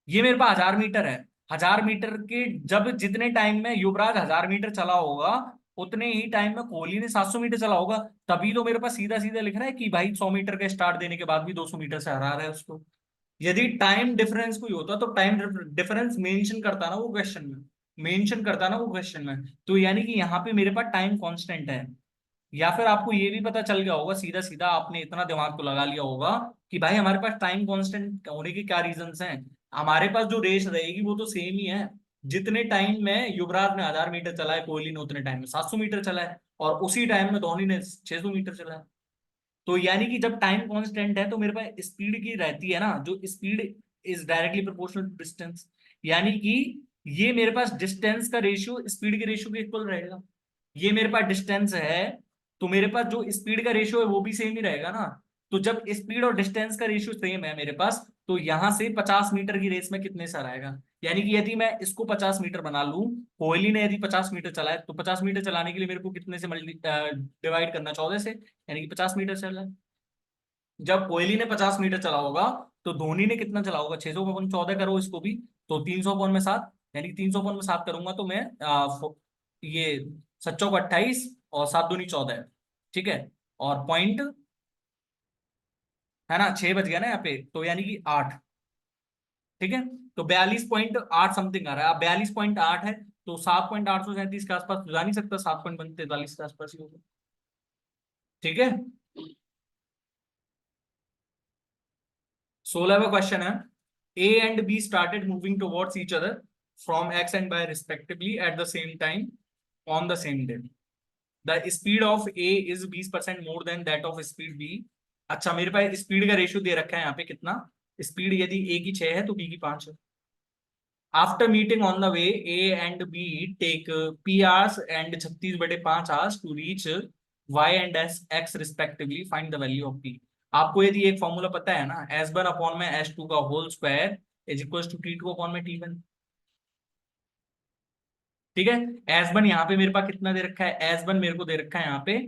ये मेरे पास 1000 मीटर है, 1000 मीटर के जब जितने टाइम में युवराज 1000 मीटर चला होगा उतने ही टाइम में कोहली ने 700 मीटर चला होगा, तभी तो मेरे पास सीधा सीधा लिख रहा है कि भाई 100 मीटर का स्टार्ट देने के बाद भी 200 मीटर से हरा रहा है उसको। यदि टाइम डिफरेंस कोई होता तो टाइम डिफरेंस मेंशन करता ना वो क्वेश्चन में, मेंशन करता ना वो क्वेश्चन में, तो यानी कि यहाँ पे मेरे पास टाइम कांस्टेंट है। या फिर आपको ये भी पता चल गया होगा, सीधा सीधा आपने इतना दिमाग तो लगा लिया होगा कि भाई हमारे पास टाइम कांस्टेंट होने के क्या रीजंस हैं, हमारे पास जो रेस रहेगी वो तो सेम ही है, जितने टाइम में युवराज ने 1000 मीटर चला है कोहली ने उतने टाइम में 700 मीटर चला है, और उसी टाइम में धोनी ने 600 मीटर चला है। तो यानी कि जब टाइम कांस्टेंट है तो मेरे पास स्पीड की रहती है ना, जो speed is directly proportional to distance, यानी कि ये मेरे पास डिस्टेंस का रेशियो स्पीड के रेशियो के इक्वल रहेगा। ये मेरे पास डिस्टेंस है तो मेरे पास जो स्पीड का रेशियो है वो भी सेम ही रहेगा ना। तो जब स्पीड और डिस्टेंस का रेशियो सेम है मेरे पास, तो यहां से 50 मीटर की रेस में कितने सर आएगा, यानी कि यदि मैं इसको 50 मीटर बना लूं, कोहली ने यदि 50 मीटर चलाए तो 50 मीटर चलाने के लिए मेरे को कितने से मल्टी डिवाइड करना, 14 से, यानी कि 50 मीटर चला है। जब कोहली ने 50 मीटर चला होगा तो धोनी ने कितना चला होगा, 600/14 करो इसको भी, तो 300/7, यानी कि 300/7 करूंगा तो मैं ये 7 चौक 28 और 7 दूनी 14, ठीक है, और पॉइंट, है ना, 6 बज गया ना यहाँ पे, तो यानी कि 8। ठीक है, तो 42.8 समथिंग आ रहा है, अब 42.8 है तो 7.837 के आसपास तो जा नहीं सकता, 7.43 के आसपास ही होगा। ठीक है, 16वां क्वेश्चन है, A and B started moving towards each other from X and Y respectively at the same time on the same day. The speed of A is 20% more than that of speed B. अच्छा, मेरे पास speed का ratio दे रखा है यहाँ पे कितना, speed यदि A की 6 है तो B की 5 है। After meeting on the way, A and B take P hours and 36/5 hours to reach Y and X respectively. Find the value of P. आपको यदि एक फॉर्मूला पता है ना, S1 अपॉन में S2 का whole square is equal to T2 upon में T1। ठीक है, S1 यहाँ पे मेरे पास कितना दे रखा है, S1 मेरे को दे रखा है यहाँ पे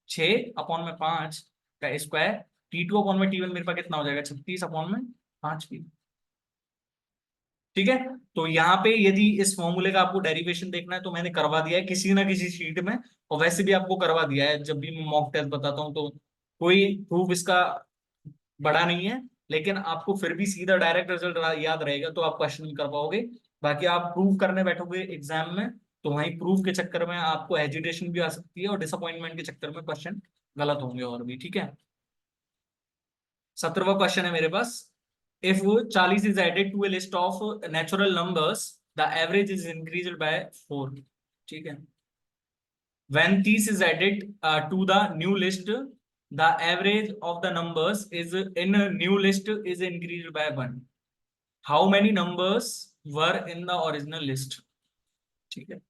6/5 का स्क्वायर। T2 अपॉन में T1 मेरे पास कितना हो जाएगा, 36/5 की। ठीक है, तो यहाँ पे यदि इस फॉर्मूले का आपको डेरिवेशन देखना है तो मैंने करवा दिया है किसी ना किसी शीट में, और वैसे भी आपको करवा दिया है जब भी मैं मॉक टेस्ट बताता हूँ, तो कोई प्रूफ इसका बड़ा नहीं है। लेकिन आपको फिर भी सीधा डायरेक्ट रिजल्ट याद रहेगा तो आप क्वेश्चन नहीं कर पाओगे। बाकी आप प्रूव करने बैठोगे एग्जाम में तो वहीं प्रूफ के चक्कर में आपको एजिटेशन भी आ सकती है और डिसअपॉइंटमेंट के चक्कर में क्वेश्चन गलत होंगे और भी। ठीक है, 17वां क्वेश्चन है मेरे पास। If 40 is added to a list of natural numbers the average is increased by 4। ठीक है, when 30 is added to the new list, the average of the numbers is in a new list is increased by 1। how many numbers were in the original list। ठीक है,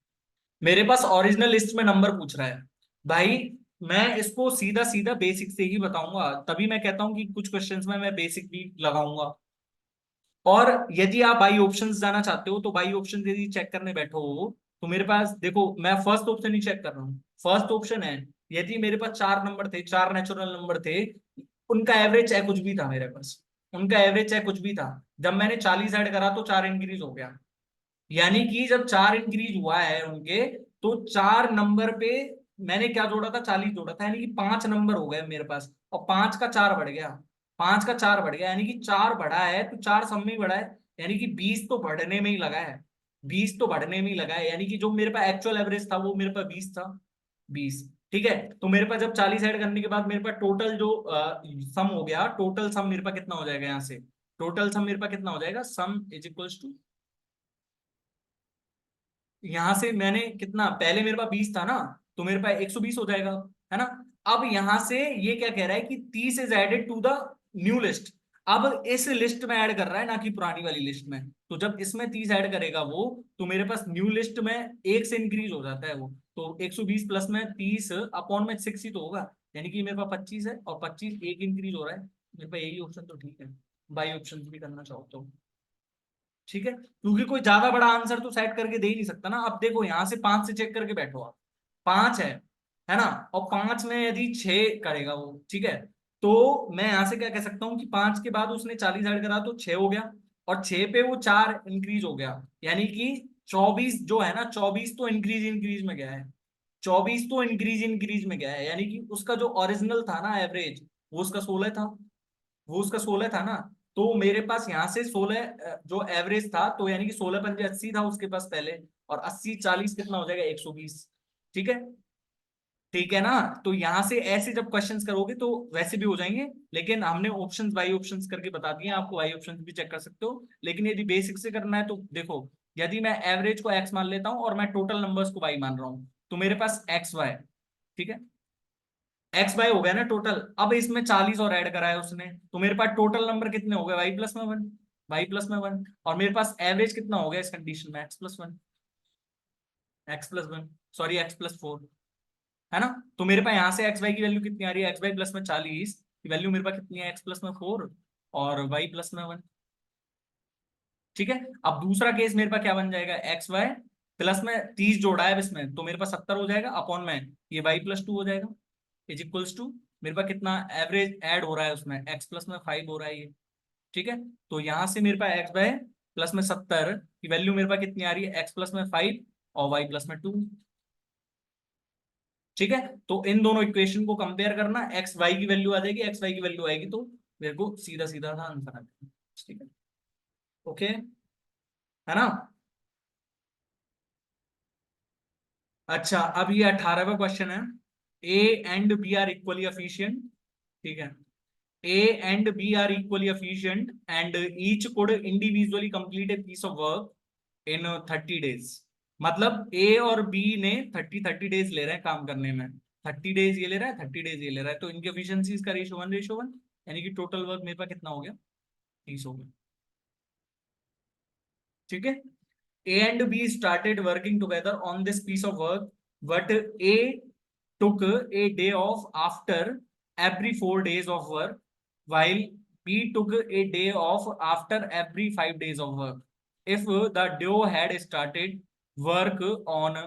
मेरे पास original list में number पूछ रहा है भाई। मैं इसको सीधा सीधा बेसिक से ही बताऊंगा, तभी मैं कहता हूं कि कुछ क्वेश्चंस में मैं बेसिक भी लगाऊंगा। और यदि आप बाई ऑप्शंस जाना चाहते हो तो बाई ऑप्शन यदि चेक करने बैठो हो तो मेरे पास देखो, मैं फर्स्ट ऑप्शन ही चेक कर रहा हूँ। फर्स्ट ऑप्शन है, यदि मेरे पास 4 नंबर थे, 4 नेचुरल नंबर थे, उनका एवरेज चाहे कुछ भी था मेरे पास, उनका एवरेज चाहे कुछ भी था, जब मैंने 40 ऐड करा तो 4 इंक्रीज हो गया। यानी कि जब 4 इंक्रीज हुआ है उनके, तो 4 नंबर पे मैंने क्या जोड़ा था, 40 जोड़ा था, यानी कि 5 नंबर हो गए मेरे पास, और 5 का 4 बढ़ गया। 5 का 4 बढ़ गया यानी कि 4 बढ़ा है तो 4 सब में ही बढ़ा है, यानी कि 20 तो बढ़ने में ही लगा है। 20 तो बढ़ने में ही लगा है, यानी कि जो मेरे पास एक्चुअल एवरेज था वो मेरे पास 20 था। 20। ठीक है, तो मेरे पास जब 40 ऐड करने के बाद मेरे पास टोटल जो सम हो गया, टोटल सम मेरे पास कितना हो जाएगा, यहाँ से टोटल सम मेरे पास कितना हो जाएगा, सम इज इक्वल्स टू, यहां से मैंने कितना, पहले मेरे पास 20 था ना, तो मेरे पास 120 हो जाएगा, है ना। अब यहां से ये क्या कह रहा है कि 30 is added to the new list. अब इस लिस्ट में ऐड कर रहा है ना कि पुरानी वाली लिस्ट में, तो जब इसमें 30 ऐड करेगा वो, तो मेरे पास न्यू लिस्ट में 1 से इंक्रीज हो जाता है वो, तो 120 प्लस में 30 अपॉन में 6 ही तो होगा, यानी कि मेरे पास 25 है, और 25 एक इंक्रीज हो रहा है। मेरे पास यही ऑप्शन तो ठीक है, बाई ऑप्शन भी करना चाहो तो। ठीक है, क्योंकि कोई ज्यादा बड़ा आंसर तो सेट करके दे ही नहीं सकता ना। अब देखो यहां से 5 से चेक करके बैठो आप, 5 है ना, और 5 में यदि 6 करेगा वो, ठीक है, तो मैं यहां से क्या कह सकता हूँ कि 5 के बाद उसने 40 ऐड करा तो 6 हो गया, और 6 पे वो 4 इंक्रीज हो गया, यानी कि 24 जो है ना, 24 तो इंक्रीज इंक्रीज में गया है। 24 तो इंक्रीज इंक्रीज में गया है, यानी कि उसका जो ओरिजिनल था ना एवरेज, वो उसका 16 था, वो उसका 16 था ना। तो मेरे पास यहाँ से 16 जो एवरेज था, तो यानी कि 16 पंजे 80 था उसके पास पहले, और 80 40 कितना हो जाएगा, 120। ठीक है, ठीक है ना। तो यहां से ऐसे जब क्वेश्चंस करोगे तो वैसे भी हो जाएंगे, लेकिन हमने ऑप्शंस बाई ऑप्शंस करके बता दिए, आपको बाई ऑप्शंस भी चेक कर सकते हो। लेकिन यदि बेसिक से करना है तो देखो, यदि मैं एवरेज को एक्स मान लेता हूं और मैं टोटल नंबर्स को वाई मान रहा हूं, तो मेरे पास एक्स वाई, ठीक है, एक्स वाई हो गया ना टोटल। अब इसमें 40 और ऐड करा है उसने, तो मेरे पास टोटल नंबर कितने हो गए, वाई प्लस में वन, वाई प्लस में वन, और मेरे पास एवरेज कितना हो गया इस कंडीशन में, x plus one, x plus one, sorry x plus four, है ना। तो मेरे पास यहाँ से एक्स वाई की वैल्यू कितनी आ रही है, एक्स वाई प्लस में 40 की वैल्यू मेरे पास कितनी है, एक्स प्लस में 4 और वाई प्लस में 1। ठीक है, अब दूसरा केस मेरे पास क्या बन जाएगा, एक्स वाई प्लस में 30 जोड़ा है अब इसमें, तो मेरे पास 70 हो जाएगा, अपॉन में ये वाई प्लस 2 हो जाएगा, इज इक्वल्स टू, मेरे पास कितना एवरेज ऐड हो रहा है उसमें, एक्स प्लस में 5 हो रहा है ये। ठीक है, तो यहां से मेरे पास एक्स बाय प्लस में 70 की वैल्यू मेरे पास कितनी आ रही है, एक्स प्लस में 5 और वाई प्लस में 2। ठीक है, तो इन दोनों इक्वेशन को कंपेयर करना, एक्स वाई की वैल्यू आ जाएगी, एक्स वाई की वैल्यू आएगी, तो मेरे को सीधा सीधा सा आंसर आ जाएगा। ठीक है, ओके, है ना। अच्छा, अब ये 18वां क्वेश्चन है। A and B are equally efficient. ठीक है, A and B are equally efficient and each could individually complete a piece of work in 30 days। मतलब A और B ने 30 डेज ले रहे हैं काम करने में, 30 डेज ये ले रहा है, 30 डेज ये ले रहा है, तो इनकी एफिशिएंसीज का रेशियो 1:1, यानी कि टोटल वर्क मेरे पास कितना हो गया, 30 हो गया। ठीक है, A and B started working together on this piece of work, but A took a day off after every 4 days of work। while B took a day off after every 5 days of work. If the duo had started work on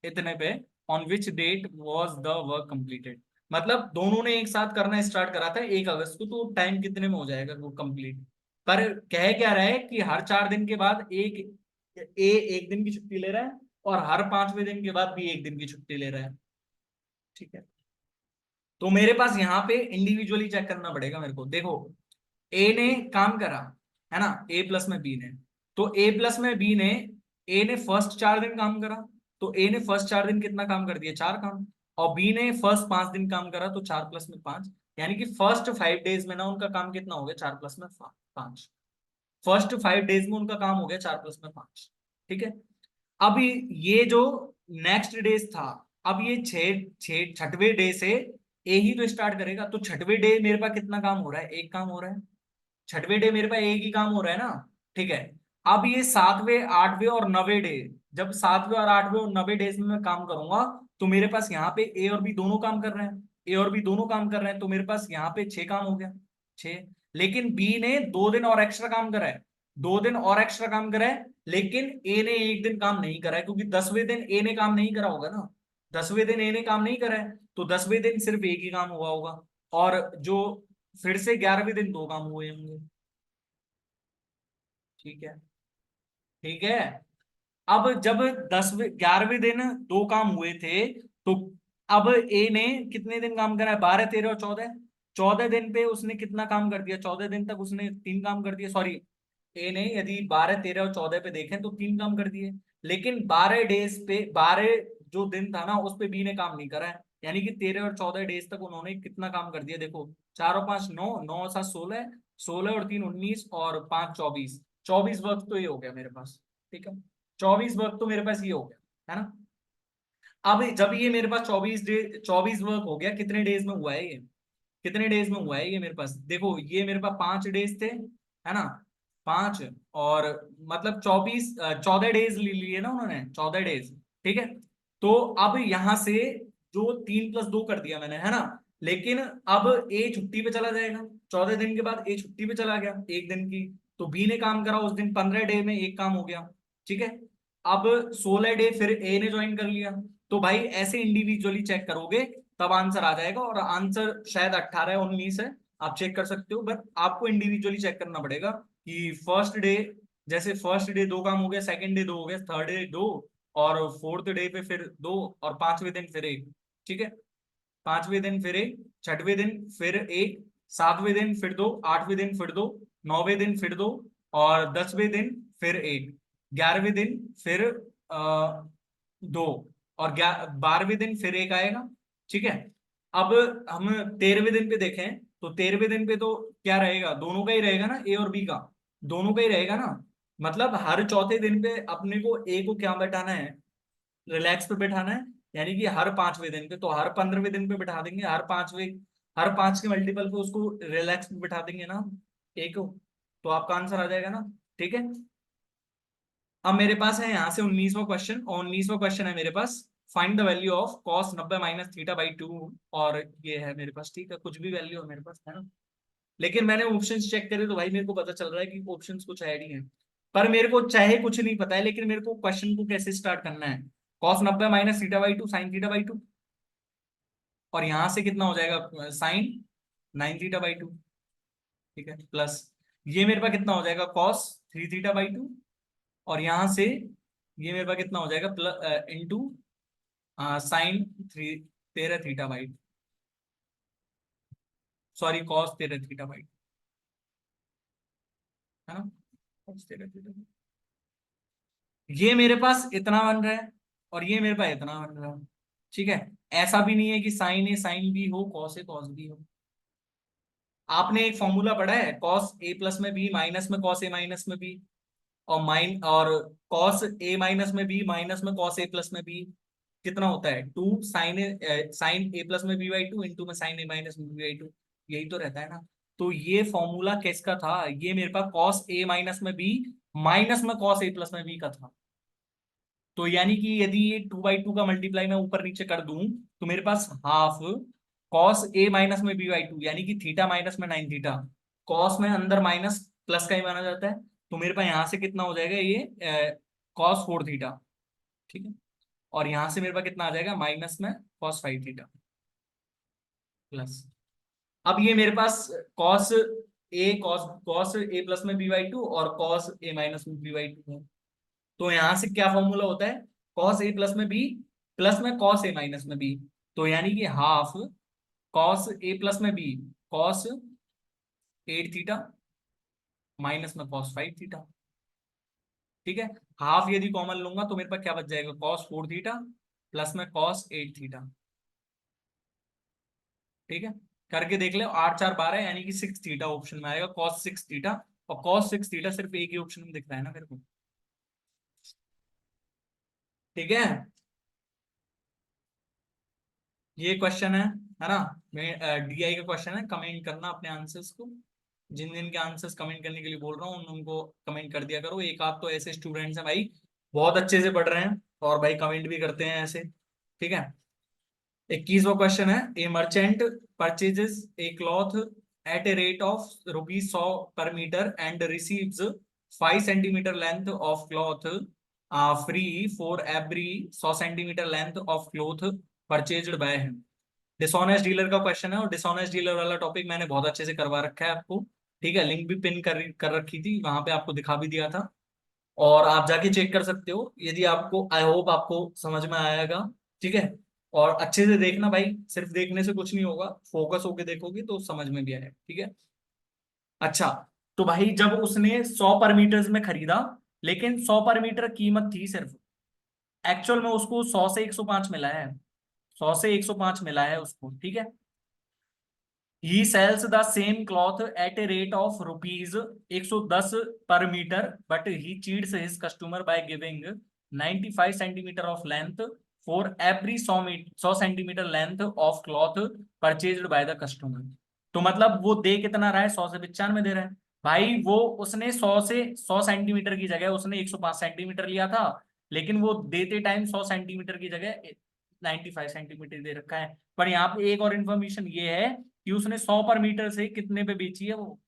इतने पे, on which date was the work completed? मतलब दोनों ने एक साथ करना start करा था 1 अगस्त को, तो टाइम कितने में हो जाएगा वो कंप्लीट? पर कह क्या रहा है कि हर 4 दिन के बाद एक ए 1 दिन की छुट्टी ले रहा है, और हर 5वें दिन के बाद भी 1 दिन की छुट्टी ले रहा है। ठीक है, तो मेरे पास यहाँ पे इंडिविजुअली चेक करना पड़ेगा मेरे को। देखो, ए ने काम करा है ना, ए प्लस में बी ने, तो ए प्लस में बी ने, ए ने फर्स्ट 4 दिन काम करा, तो ए ने फर्स्ट 4 दिन कितना काम कर दिया? 4 काम। और बी ने फर्स्ट 5 दिन काम करा, तो 4 + 5, यानी कि फर्स्ट 5 डेज में ना उनका काम कितना हो गया? 4 + 5। फर्स्ट 5 डेज में उनका काम हो गया 4 + 5। ठीक है, अब ये जो नेक्स्ट डेज था, अब ये छठवें डे से ए ही तो स्टार्ट करेगा, तो छठवें डे मेरे पास कितना काम हो रहा है? एक काम हो रहा है। छठवें डे मेरे पास एक ही काम हो रहा है ना। ठीक है, अब ये 7वें 8वें और 9वें डे, जब 7वें और 8वें और 9वें डेज में मैं काम करूंगा, तो मेरे पास यहाँ पे ए और बी दोनों काम कर रहे हैं, ए और बी दोनों काम कर रहे हैं, तो मेरे पास यहाँ पे 6 काम हो गया। 6। लेकिन बी ने 2 दिन और एक्स्ट्रा काम करा है, 2 दिन और एक्स्ट्रा काम करा है, लेकिन ए ने 1 दिन काम नहीं करा है, क्योंकि 10वें दिन ए ने काम नहीं करा होगा ना। 10वें दिन ए ने काम नहीं करा है, तो 10वें दिन सिर्फ एक ही काम हुआ होगा, और जो फिर से 11वें दिन 2 काम हुए होंगे। ठीक है, ठीक है। अब जब 10वें 11वें दिन 2 काम हुए थे, तो अब ए ने कितने दिन काम करा है? 12 13 और 14। 14 दिन पे उसने कितना काम कर दिया? 14 दिन तक उसने 3 काम कर दिया, सॉरी, ए ने यदि 12 13 और 14 पे देखें तो 3 काम कर दिए। लेकिन 12 डेज पे, 12 जो दिन था ना उस पे बी ने काम नहीं करा है, यानी कि 13 और 14 डेज तक उन्होंने कितना काम कर दिया? देखो, 4 और 5 9, 9 और 7 16, 16 और 3 19, और 5 24, 24 वर्क तो ये हो गया मेरे पास। ठीक है, 24 वर्क तो मेरे पास ये हो गया, है ना। अब जब ये मेरे पास 24 वर्क हो गया, कितने डेज में हुआ है ये? कितने डेज में हुआ है ये मेरे पास? देखो, ये मेरे पास 5 डेज थे, है ना, 5, और मतलब 14 डेज ले लिए ना उन्होंने, 14 डेज। ठीक है, तो अब यहां से जो 3 + 2 कर दिया मैंने, है ना, लेकिन अब ए छुट्टी पे चला जाएगा, 14 दिन के बाद ए छुट्टी पे चला गया 1 दिन की, तो बी ने काम करा उस दिन, 15 डे में 1 काम हो गया। ठीक है, अब 16 डे फिर ए ने ज्वाइन कर लिया। तो भाई ऐसे इंडिविजुअली चेक करोगे तब आंसर आ जाएगा, और आंसर शायद 18 19 है, आप चेक कर सकते हो, बट आपको इंडिविजुअली चेक करना पड़ेगा कि फर्स्ट डे, जैसे फर्स्ट डे 2 काम हो गया, सेकंड डे 2 हो गया, थर्ड डे 2, और फोर्थ डे पे फिर 2, और 5वें दिन फिर 1। ठीक है, 5वें दिन फिर 1, छठवें दिन फिर 1, 7वें दिन फिर 2, 8वें दिन फिर 2, 9वें दिन फिर 2, और 10वें दिन फिर 1, 11वें दिन फिर 2, और 12वें दिन फिर 1 आएगा। ठीक है, अब हम 13वें दिन पे देखें, तो 13वें दिन पे तो क्या रहेगा? दोनों का ही रहेगा ना, ए और बी का, दोनों का ही रहेगा ना। मतलब हर चौथे दिन पे अपने को ए को क्या बैठाना है? रिलैक्स पे बैठाना है, यानी कि हर 5वें दिन पे, तो हर 15वें दिन पे बैठा देंगे, हर 5 के मल्टीपल पे उसको रिलैक्स पे बैठा देंगे ना, ए को, तो आपका आंसर आ जाएगा ना। ठीक है, अब मेरे पास है यहाँ से 19वां क्वेश्चन, और 19वां क्वेश्चन है मेरे पास, find the value of cos 90 - θ/2, और ये है मेरे पास। ठीक है, कुछ भी वैल्यू है मेरे पास, है ना, लेकिन मैंने ऑप्शंस चेक करे तो भाई मेरे को पता चल रहा है कि ऑप्शंस कुछ ऐड ही हैं। पर मेरे को चाहे कुछ नहीं पता है, लेकिन मेरे को क्वेश्चन को कैसे स्टार्ट करना है? cos 90 - θ/2 sin θ/2, और यहां से कितना हो जाएगा? sin 9 θ/2। ठीक है, प्लस ये मेरे पास कितना हो जाएगा? cos 3 θ/2, और यहां से ये मेरे पास कितना हो जाएगा? Plus into sin 13 θ/2, sorry, cos 13 θ/2, है ना, cos 13 θ/2। ये मेरे पास इतना बन रहा है, और ये मेरे पास इतना बन रहा है। ठीक है, ऐसा भी नहीं है कि साइन ए साइन बी हो, कॉस ए कॉस बी हो। आपने एक फॉर्मूला पढ़ा है, कॉस ए प्लस में बी माइनस में कॉस ए माइनस में बी, और कॉस ए माइनस में बी माइनस में कॉस ए प्लस में बी कितना होता है? 2 sin ए प्लस में बी/2 इंटू में साइन ए माइनस में बी/2, यही तो रहता है ना। तो ये फॉर्मूला किसका था? ये मेरे पास कॉस ए माइनस में बी माइनस में कॉस ए प्लस में बी का था। तो यानी कि यदि ये 2/2 का मल्टीप्लाई मैं ऊपर नीचे कर दूं, तो मेरे पास हाफ कॉस ए माइनस में बी बाई टू, यानी कि थीटा माइनस में नाइन थीटा। कॉस में अंदर माइनस प्लस का ही माना जाता है, तो मेरे पास यहां से कितना हो जाएगा ये कॉस फोर थीटा, ठीक है। और यहां से मेरे पास कितना आ जाएगा माइनस में कॉस फाइव थीटा प्लस। अब ये मेरे पास कॉस कॉस ए प्लस में बी बाई टू और कॉस ए माइनस में बी बाई टू है। तो यहां से क्या फॉर्मूला होता है, कॉस ए प्लस में बी प्लस में कॉस ए माइनस में बी। तो यानी कि हाफ कॉस ए प्लस में B cos eight theta minus में कॉस फाइव थीटा, ठीक है। हाफ यदि कॉमन लूंगा तो मेरे पास क्या बच जाएगा, कॉस फोर थीटा प्लस में कॉस एट थीटा, ठीक है। करके देख ले, आठ चार बारह, यानी कि सिक्स थीटा ऑप्शन में आएगा, कॉस सिक्स थीटा। और कॉस सिक्स थीटा सिर्फ एक ही ऑप्शन में दिख रहा है ना मेरे को, ठीक है। ये क्वेश्चन है ना। मैं डीआई का क्वेश्चन है, कमेंट करना अपने आंसर्स को। जिन जिन के आंसर्स कमेंट करने के लिए बोल रहा हूँ उनको कमेंट कर दिया करो। एक आध तो ऐसे स्टूडेंट्स हैं भाई, बहुत अच्छे से पढ़ रहे हैं और भाई कमेंट भी करते हैं ऐसे, ठीक है। 21वां क्वेश्चन है, a merchant purchases a cloth at a rate of rupees 100 per metre and receives 5 centimetre length of cloth free for every 100 centimetre length of cloth purchased by him. Dishonest dealer का question है, और dishonest dealer वाला topic मैंने बहुत अच्छे से करवा रखा है आपको, ठीक है। लिंक भी पिन कर रखी थी, वहां पे आपको दिखा भी दिया था, और आप जाके चेक कर सकते हो यदि आपको, आई होप आपको समझ में आएगा, ठीक है। और अच्छे से देखना भाई, सिर्फ देखने से कुछ नहीं होगा, फोकस होके देखोगे तो समझ में भी आएगा, ठीक है। अच्छा, तो भाई जब उसने 100 पर मीटर में खरीदा, लेकिन 100 पर मीटर कीमत थी सिर्फ, एक्चुअल में उसको 100 से 105 मिला है, 100 से 105 मिला है उसको, ठीक है। He sells the same cloth at a rate of rupees 110 per metre, but he cheats his customer by giving 95 centimetre of length for every 100 centimetre length of cloth purchased by the customer. तो मतलब वो दे कितना रहा है, 100 से 95 दे रहा है भाई। वो उसने 100 सेंटीमीटर की जगह उसने 105 सेंटीमीटर लिया था, लेकिन वो देते टाइम 100 सेंटीमीटर की जगह 95 सेंटीमीटर दे रखा है। पर यहाँ पे एक और इन्फॉर्मेशन ये है कि उसने 100 पर मीटर से कितने पे बेची है वो,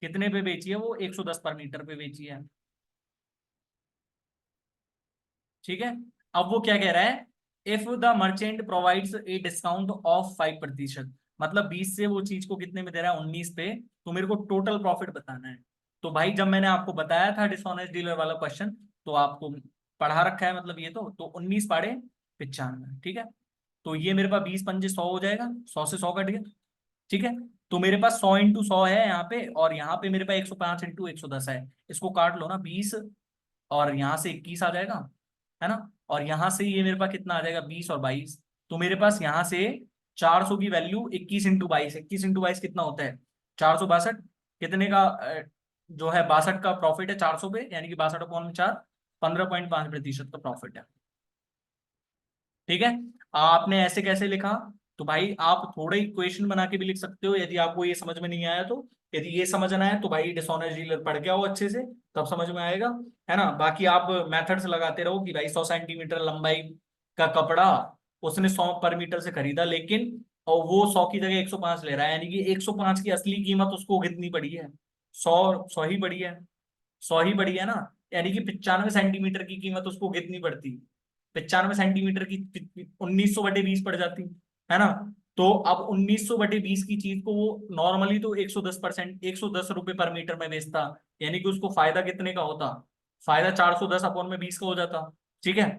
कितने पे बेची है वो, 110 पर मीटर पे बेची है, ठीक है। अब वो क्या कह रहा है, if the merchant provides a discount of 5%, मतलब 20 से वो चीज को कितने में दे रहा है, 19 पे, तो मेरे को टोटल प्रॉफिट बताना है। तो भाई जब मैंने आपको बताया था डिसऑनेस्ट डीलर वाला क्वेश्चन, तो आपको पढ़ा रखा है, मतलब ये तो 19 पाड़े 95, ठीक है। तो ये मेरे पास 20 पंजे 100 हो जाएगा, 100 से 100 कट गया, ठीक है। तो मेरे पास 100 इंटू 100 है यहाँ पे, और यहाँ पे मेरे पास 105 इंटू 110 है। इसको काट लो ना, 20, और यहाँ से 21 आ जाएगा, है ना। और यहाँ से ये मेरे पास कितना आ जाएगा, 20 और 22। तो मेरे पास यहाँ से 400 की वैल्यू 21 इंटू 22, 21 इंटू 22 कितना होता है, 462। कितने का जो है 62 का प्रॉफिट है 400 पे, यानी कि 62/4, 15.5% का प्रॉफिट है, ठीक है। आपने ऐसे कैसे लिखा, तो भाई आप थोड़े इक्वेशन बना के भी लिख सकते हो यदि आपको ये समझ में नहीं आया तो। यदि ये समझना है तो भाई डिसऑनेस्ट डीलर पढ़ के आओ अच्छे से, तब समझ में आएगा, है ना। बाकी आप मेथड्स लगाते रहो कि भाई 100 सेंटीमीटर लंबाई का कपड़ा उसने 100 पर मीटर से खरीदा, लेकिन और वो 100 की जगह 105 ले रहा है, यानी कि 105 की असली कीमत उसको कितनी पड़ी है, 100 ही पड़ी है, 100 ही पड़ी है ना। यानी कि 95 सेंटीमीटर की कीमत उसको कितनी पड़ती, 95 सेंटीमीटर की 1900/20 पड़ जाती, है ना। तो अब 1900/20 की चीज को वो नॉर्मली तो 110%, 110 रुपए पर मीटर में बेचता, यानी कि उसको फायदा कितने का होता, फायदा 410/20 का हो जाता, ठीक है।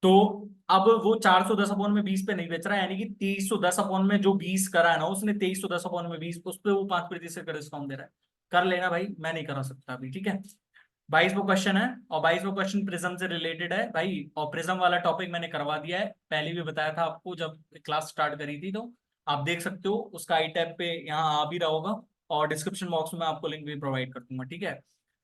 तो अब वो 410/20 पे नहीं बेच रहा है, यानी कि 2310 में जो 20 करा है ना उसने, 2310/20 उस पर वो 5% का डिस्काउंट दे रहा है। कर लेना भाई, मैं नहीं करा सकता अभी, ठीक है। 22वां क्वेश्चन है, और 22वां क्वेश्चन प्रिज्म से रिलेटेड है भाई, और प्रिज्म वाला टॉपिक मैंने करवा दिया है, पहले भी बताया था आपको जब क्लास स्टार्ट करी थी, तो आप देख सकते हो उसका आई टैब पे यहाँ आ भी रहा होगा, और डिस्क्रिप्शन बॉक्स में आपको लिंक भी प्रोवाइड कर दूंगा, ठीक है।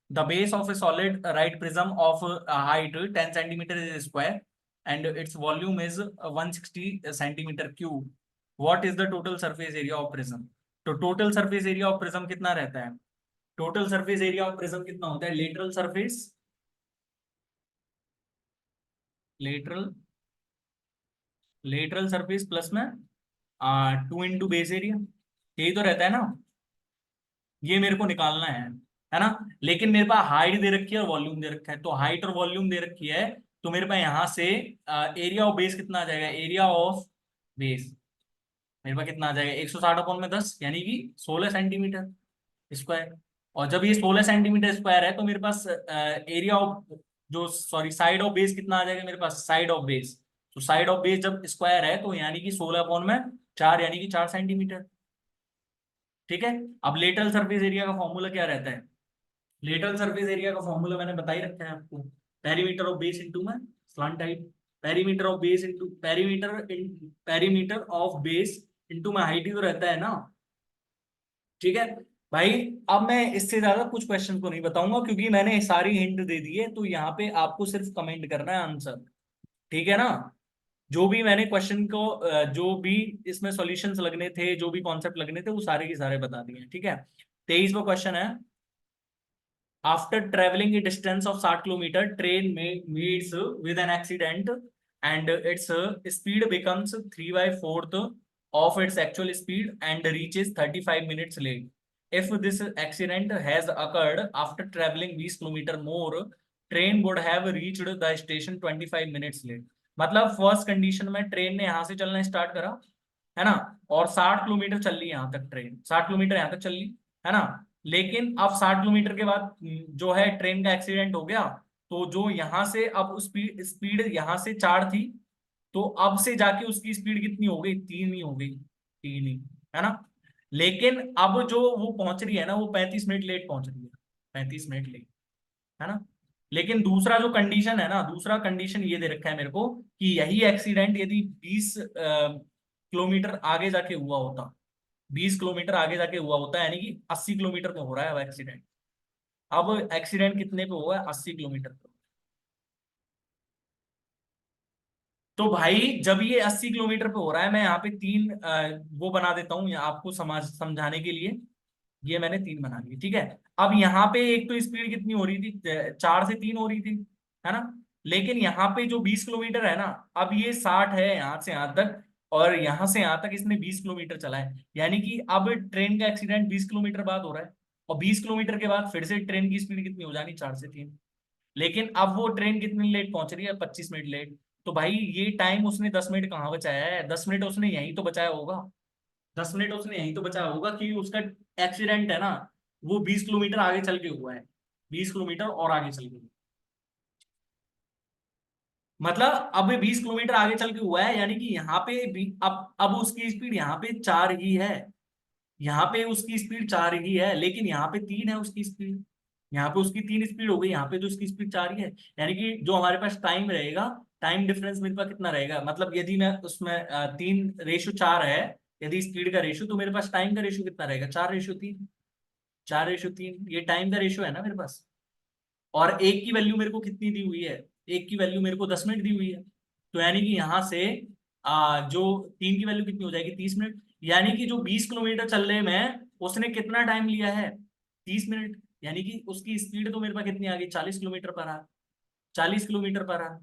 The base of a solid right prism of height 10 centimetre is square and its volume is 160 centimetre cube, what is the total surface area of prism. तो total surface area of prism कितना रहता है, total surface area of prism कितना होता है, lateral surface, lateral lateral surface plus में two into base area, यही तो रहता है ना, ये मेरे को निकालना है ना। लेकिन मेरे पास हाइट दे रखी है और वॉल्यूम दे रखा है, तो हाइट और वॉल्यूम दे रखी है, तो मेरे पास यहाँ से एरिया ऑफ बेस कितना आ जाएगा, एरिया ऑफ बेस मेरे पास कितना आ जाएगा, 160 अपॉन में 10 यानी कि 16 सेंटीमीटर स्क्वायर। और जब ये 16 सेंटीमीटर स्क्वायर है तो मेरे पास एरिया ऑफ, जो सॉरी साइड ऑफ बेस कितना आ जाएगा मेरे पास, साइड ऑफ बेस, तो साइड ऑफ बेस जब स्क्वायर है तो यानी कि 16 अपॉन में 4 यानी कि 4 सेंटीमीटर। ठीक है। अब लेटरल सरफेस एरिया का फॉर्मूला क्या रहता है, लेटरल सरफेस एरिया का फॉर्मूला मैंने बता ही रखा है आपको, पेरीमीटर ऑफ बेस इनटू में slant height, perimeter of base into perimeter of base into में हाइट ही तो रहता है ना। ठीक है भाई। अब मैं इससे ज्यादा कुछ क्वेश्चन को नहीं बताऊंगा क्योंकि मैंने सारी हिंट दे दी है, तो यहाँ पे आपको सिर्फ कमेंट करना है आंसर। ठीक है ना। जो भी मैंने क्वेश्चन को जो भी इसमें सॉल्यूशंस लगने थे, जो भी कॉन्सेप्ट लगने थे, वो सारे के सारे बता दिए। ठीक है। 23वां क्वेश्चन है, after traveling a distance of 60 kilometer, train meets with an accident and its speed becomes 3 by 4th of its actual speed and reaches 35 minutes late. If this accident has occurred after traveling 20 kilometer more, train would have reached the station 25 minutes late. मतलब first condition में train ने यहां से चलना start करा, है ना, और 60 किलोमीटर चल ली यहां तक, ट्रेन 60 किलोमीटर यहां तक चल ली, है ना। लेकिन अब 60 किलोमीटर के बाद जो है ट्रेन का एक्सीडेंट हो गया, तो जो यहां से अब स्पीड स्पीड यहां से 4 थी, तो अब से जाके उसकी स्पीड कितनी हो गई, 3 ही हो गई, 3 ही, है ना। लेकिन अब जो वो पहुंच रही है ना, वो 35 मिनट लेट पहुंच रही है, 35 मिनट लेट, है ना। लेकिन दूसरा जो कंडीशन है ना, दूसरा कंडीशन ये दे रखा है मेरे को कि यही एक्सीडेंट यदि 20 किलोमीटर आगे जाके हुआ होता, 20 किलोमीटर आगे जाके हुआ होता, यानी कि 80 किलोमीटर पे हो रहा है अब एक्सीडेंट। अब एक्सीडेंट कितने पे हुआ है, 80 किलोमीटर पे। तो भाई जब ये 80 किलोमीटर पे हो रहा है, मैं यहाँ पे तीन वो बना देता हूँ आपको समझाने के लिए, ये मैंने 3 बना लिए। ठीक है। अब यहाँ पे एक तो स्पीड कितनी हो रही थी, 4 से 3 हो रही थी, है ना। लेकिन यहाँ पे जो 20 किलोमीटर है ना, अब ये 60 है यहाँ से यहाँ तक, और यहाँ से यहाँ तक इसने 20 किलोमीटर चला है, यानी कि अब ट्रेन का एक्सीडेंट 20 किलोमीटर बाद हो रहा है, और 20 किलोमीटर के बाद फिर से ट्रेन की स्पीड कितनी हो जानी, 4 से 3। लेकिन अब वो ट्रेन कितनी लेट पहुंच रही है, 25 मिनट लेट। तो भाई ये टाइम उसने 10 मिनट कहाँ बचाया है, 10 मिनट उसने यहीं तो बचाया होगा, 10 मिनट उसने यहीं तो बचाया होगा, कि उसका एक्सीडेंट है ना, वो 20 किलोमीटर आगे चल के हुआ है, 20 किलोमीटर और आगे चल के, मतलब अब 20 किलोमीटर आगे चल के हुआ है, यानी कि यहाँ पे अब उसकी स्पीड यहाँ पे 4 ही है, यहाँ पे उसकी स्पीड 4 ही है, लेकिन यहाँ पे 3 है उसकी स्पीड, यहाँ पे उसकी 3 स्पीड हो गई, यहाँ पे तो उसकी स्पीड 4 ही है। यानी कि जो हमारे पास टाइम रहेगा, टाइम डिफरेंस मेरे पास कितना रहेगा, मतलब यदि मैं उसमें 3:4 है, यदि स्पीड का रेशियो, तो मेरे पास टाइम का रेशियो कितना रहेगा, 4:3, 4:3, ये टाइम का रेशियो है ना मेरे पास। और एक की वैल्यू मेरे को कितनी दी हुई है, एक की वैल्यू मेरे को 10 मिनट दी हुई है, तो यानी कि यहां से जो 3 की वैल्यू कितनी हो जाएगी, 30 मिनट, यानी कि जो 20 किलोमीटर चलने में उसने कितना टाइम लिया है, 30 मिनट, यानी कि उसकी स्पीड तो मेरे पास कितनी आ गई, 40 किलोमीटर पर आ, 40 किलोमीटर पर आ,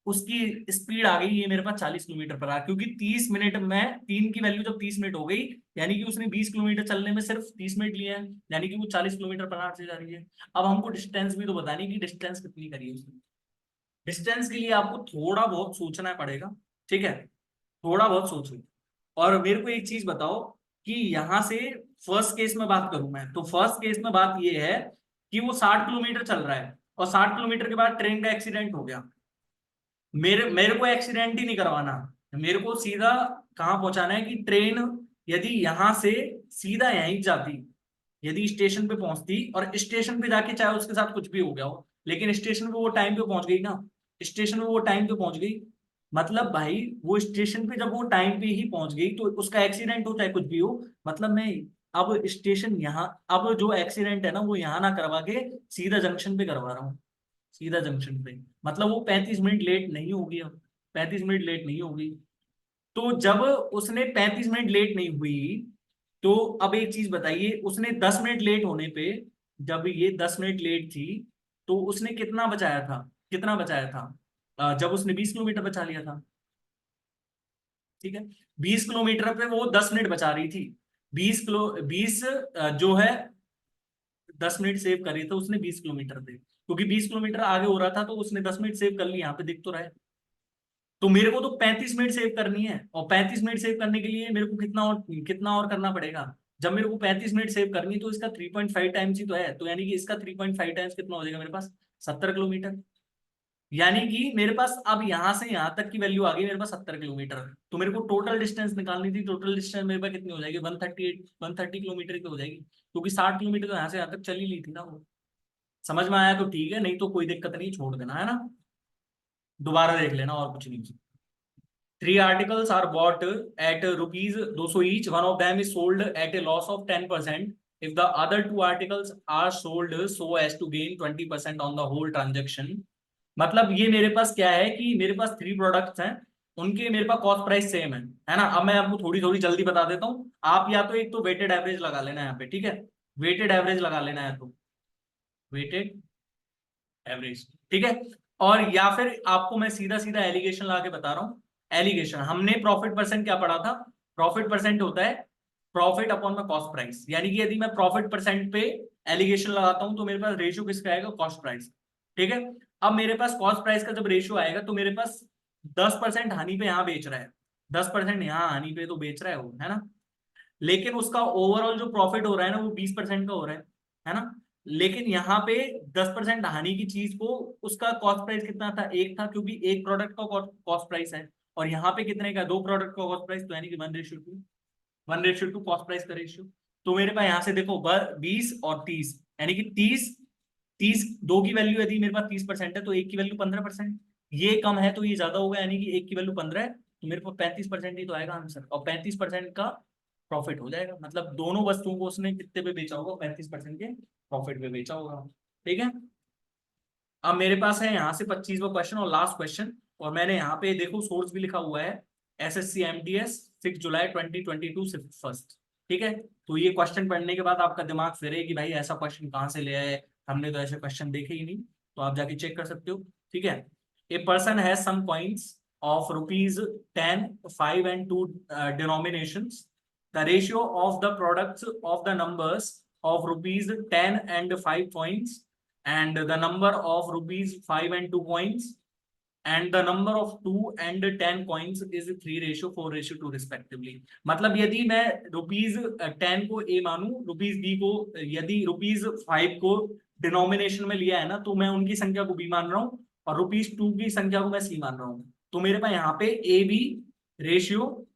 उसकी स्पीड आ गई ये मेरे पास 40 किलोमीटर पर आ, क्योंकि 30 मिनट में 3 की वैल्यू जब 30 मिनट हो गई, यानी कि उसने 20 किलोमीटर चलने में सिर्फ 30 मिनट लिए हैं, यानी कि वो 40 किलोमीटर पर आवर से जा रही है। अब हमको डिस्टेंस भी तो बतानी है कि डिस्टेंस कितनी करी है उसने। डिस्टेंस के लिए आपको थोड़ा बहुत सोचना पड़ेगा। ठीक है, थोड़ा बहुत सोचो। और मेरे को एक चीज बताओ कि यहां से फर्स्ट केस में बात करूं मैं, तो फर्स्ट केस में बात ये है कि वो 60 किलोमीटर चल रहा है, और 60 किलोमीटर के बाद ट्रेन का एक्सीडेंट हो गया। मेरे मेरे को एक्सीडेंट ही नहीं करवाना, मेरे को सीधा कहाँ पहुंचाना है कि ट्रेन यदि यहां से सीधा यहीं जाती, यदि स्टेशन पे पहुंचती, और स्टेशन पे जाके चाहे उसके साथ कुछ भी हो गया हो, लेकिन स्टेशन पे वो टाइम पे पहुंच गई ना, स्टेशन पे वो टाइम पे पहुंच गई, मतलब भाई वो स्टेशन पे जब वो टाइम पे ही पहुंच गई, तो उसका एक्सीडेंट हो चाहे कुछ भी हो, मतलब मैं अब स्टेशन यहाँ, अब जो एक्सीडेंट है ना वो यहाँ ना करवा के सीधा जंक्शन पे करवा रहा हूँ, सीधा जंक्शन पे, मतलब वो 35 मिनट लेट नहीं होगी, अब 35 मिनट लेट नहीं होगी। तो जब उसने 35 मिनट लेट नहीं हुई, तो अब एक चीज बताइए, उसने 10 मिनट लेट होने पे, जब ये 10 मिनट लेट थी, तो उसने कितना बचाया था, कितना बचाया था, जब उसने 20 किलोमीटर बचा लिया था। ठीक है, 20 किलोमीटर पे वो 10 मिनट बचा रही थी। 20 जो है 10 मिनट सेव करी तो उसने 20 किलोमीटर पे, क्योंकि 20 किलोमीटर आगे हो रहा था तो उसने 10 मिनट सेव कर ली, यहाँ पे दिख तो रहा है। तो मेरे को तो 35 मिनट सेव करनी है, और 35 मिनट सेव करने के लिए मेरे को कितना और करना पड़ेगा। जब मेरे को 35 मिनट सेव करनी है तो इसका 3.5 टाइम्स ही तो है, तो यानी कि इसका 3.5 टाइम्स कितना हो जाएगा मेरे पास, 70 किलोमीटर। यानी कि मेरे पास अब यहां से यहां तक की वैल्यू आ गई मेरे पास 70 किलोमीटर। तो मेरे को टोटल डिस्टेंस निकालनी थी, टोटल डिस्टेंस मेरे पास कितनी हो जाएगी, 130 किलोमीटर की हो जाएगी, क्योंकि 60 किलोमीटर तो यहाँ से यहाँ तक चली ली थी ना वो। समझ में आया तो ठीक है, नहीं तो कोई दिक्कत नहीं, छोड़ देना है ना, दोबारा देख लेना, और कुछ नहीं। Three articles are bought at rupees 200 each. One of them is sold at a loss of 10%. If the other two articles are sold so as to gain 20% on the whole transaction. मतलब ये मेरे पास क्या है कि मेरे पास 3 products हैं, उनके मेरे पास कॉस्ट प्राइस सेम है ना। अब मैं आपको थोड़ी थोड़ी जल्दी बता देता हूँ, आप या तो एक तो वेटेड एवरेज लगा लेना यहाँ पे, ठीक है, वेटेड एवरेज लगा लेना है, तो वेटेड एवरेज, ठीक है। और या फिर आपको मैं सीधा सीधा एलिगेशन ला के बता रहा हूं। एलिगेशन हमने प्रॉफिट परसेंट क्या पढ़ा था, प्रॉफिट परसेंट होता है प्रॉफिट अपॉन में कॉस्ट प्राइस, यानी कि यदि मैं प्रॉफिट परसेंट पे एलिगेशन लगाता हूं तो मेरे पास रेशियो किसका आएगा, कॉस्ट प्राइस, ठीक है। अब मेरे पास कॉस्ट प्राइस का जब रेशियो आएगा तो मेरे पास 10% हानि पे यहां बेच रहा है, 10% यहां हानि पे तो बेच रहा है वो, है ना। लेकिन उसका ओवरऑल जो प्रॉफिट हो रहा है ना वो 20% का हो रहा है ना। लेकिन यहाँ पे 10% हानि की चीज को उसका कॉस्ट प्राइस कितना था, एक था, क्योंकि एक प्रोडक्ट का कॉस्ट प्राइस है। और यहाँ पे कितने का, 2 प्रोडक्ट का कॉस्ट प्राइस, तो यानी कि 1:2, 1:2 कॉस्ट प्राइस का रेशियो। तो मेरे पास यहाँ से देखो 20 और 30, यानी कि 30 दो की वैल्यू यदि मेरे पास 30% है तो एक की वैल्यू 15%, ये कम है तो ये ज्यादा होगा, यानी कि एक की वैल्यू 15 है तो मेरे पास 35% ही तो आएगा आंसर, और 35% का प्रॉफिट हो जाएगा। मतलब दोनों वस्तुओं को उसने कितने पे बेचा होगा, 35% के प्रॉफिट पे बेचा होगा, ठीक है। अब मेरे पास है यहाँ से 25वां क्वेश्चन और लास्ट क्वेश्चन, और मैंने यहाँ पे देखो सोर्स भी लिखा हुआ है, SSC MTS 6 जुलाई 2022 फर्स्ट, ठीक है। तो ये क्वेश्चन पढ़ने के बाद आपका दिमाग फिरे कि भाई ऐसा क्वेश्चन कहाँ से ले आए, हमने तो ऐसे क्वेश्चन देखे ही नहीं, तो आप जाके चेक कर सकते हो, ठीक है। A person has some coins of rupees 10, 5 and 2 denominations. The ratio of the products of the numbers of rupees 10 and 5 coins and the number of rupees 5 and 2 coins and the number of 2 and 10 coins is 3:4:2 respectively. मतलब यदि मैं rupees 10 को ए मानू, rupees 2 को, यदि rupees 5 को denomination में लिया है ना तो मैं उनकी संख्या को बी मान रहा हूँ, और रुपीज 2 की संख्या को मैं सी मान रहा हूँ। तो मेरे पास यहाँ पे A B ratio,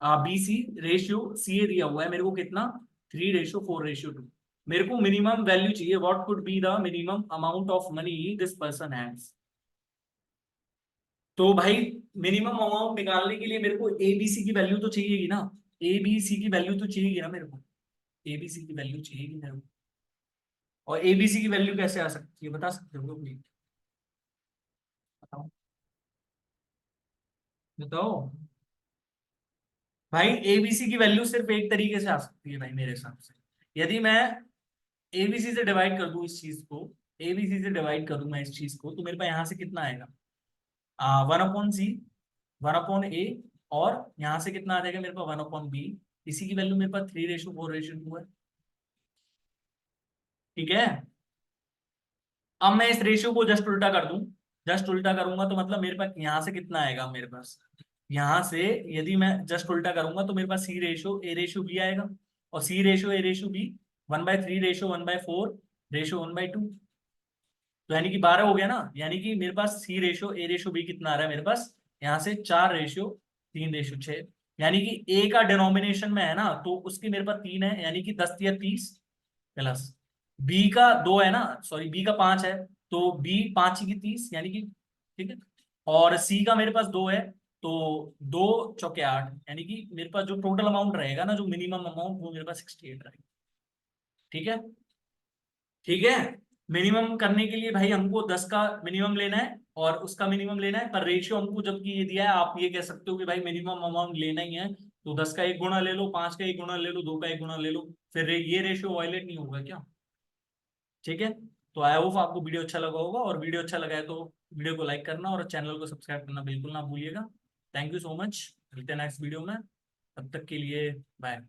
B C ratio, C A दिया हुआ है मेरे को कितना, 3:4:2। मेरे को मिनिमम वैल्यू चाहिए, what could be the minimum amount of money this person has. तो भाई मिनिमम अमाउंट निकालने के लिए मेरे को एबीसी की वैल्यू तो चाहिएगी ना, एबीसी की वैल्यू तो चाहिएगी ना मेरे को, एबीसी की वैल्यू चाहिएगी मेरे को। और एबीसी की वैल्यू कैसे आ सकती है, बता सकते हो प्लीज, बताओ, बताओ भाई। एबीसी की वैल्यू सिर्फ एक तरीके से आ सकती है भाई मेरे हिसाब से, यदि मैं एबीसी से डिवाइड कर दूं इस चीज को, एबीसी से डिवाइड कर दूं मैं इस चीज को, तो मेरे पास यहाँ से कितना आएगा, 1/C, 1/A, और यहाँ से कितना आ जाएगा मेरे पास 1/B। इसी की वैल्यू मेरे पास 3:4:2 है, ठीक है। अब मैं इस रेशियो को जस्ट उल्टा कर दूं, जस्ट उल्टा करूंगा तो मतलब मेरे पास यहाँ से कितना आएगा मेरे पास, यहाँ से यदि मैं जस्ट उल्टा करूंगा तो मेरे पास C:A:B आएगा, और C:A:B 1/3:1/4:1/2, तो यानी कि 12 हो गया ना। यानी कि मेरे पास C:A:B कितना आ रहा है मेरे पास, यहाँ से 4:3:6, यानी कि ए का डिनोमिनेशन में है ना तो उसकी मेरे पास 3 है, यानी कि 10 या 30 प्लस बी का 2 है ना, सॉरी बी का 5 है, तो बी 5 की 30, यानी कि, ठीक है। और सी का मेरे पास 2 है, तो 2 × 4 = 8, यानी कि मेरे पास जो टोटल अमाउंट रहेगा ना, जो मिनिमम अमाउंट, वो मेरे पास 68 रहेगा, ठीक है, ठीक है। मिनिमम करने के लिए भाई हमको 10 का मिनिमम लेना है और उसका मिनिमम लेना है, पर रेशियो हमको जबकि ये दिया है, आप ये कह सकते हो कि भाई मिनिमम अमाउंट लेना ही है, तो 10 का 1 गुना ले लो, 5 का 1 गुना ले लो, 2 का 1 गुना ले लो, फिर ये रेशियो वायलेट नहीं होगा क्या, ठीक है। तो आई होप आपको वीडियो अच्छा लगा होगा, और वीडियो अच्छा लगा है तो वीडियो को लाइक करना और चैनल को सब्सक्राइब करना बिल्कुल ना भूलिएगा। Thank you so much. मिलते हैं नेक्स्ट वीडियो में, तब तक के लिए बाय।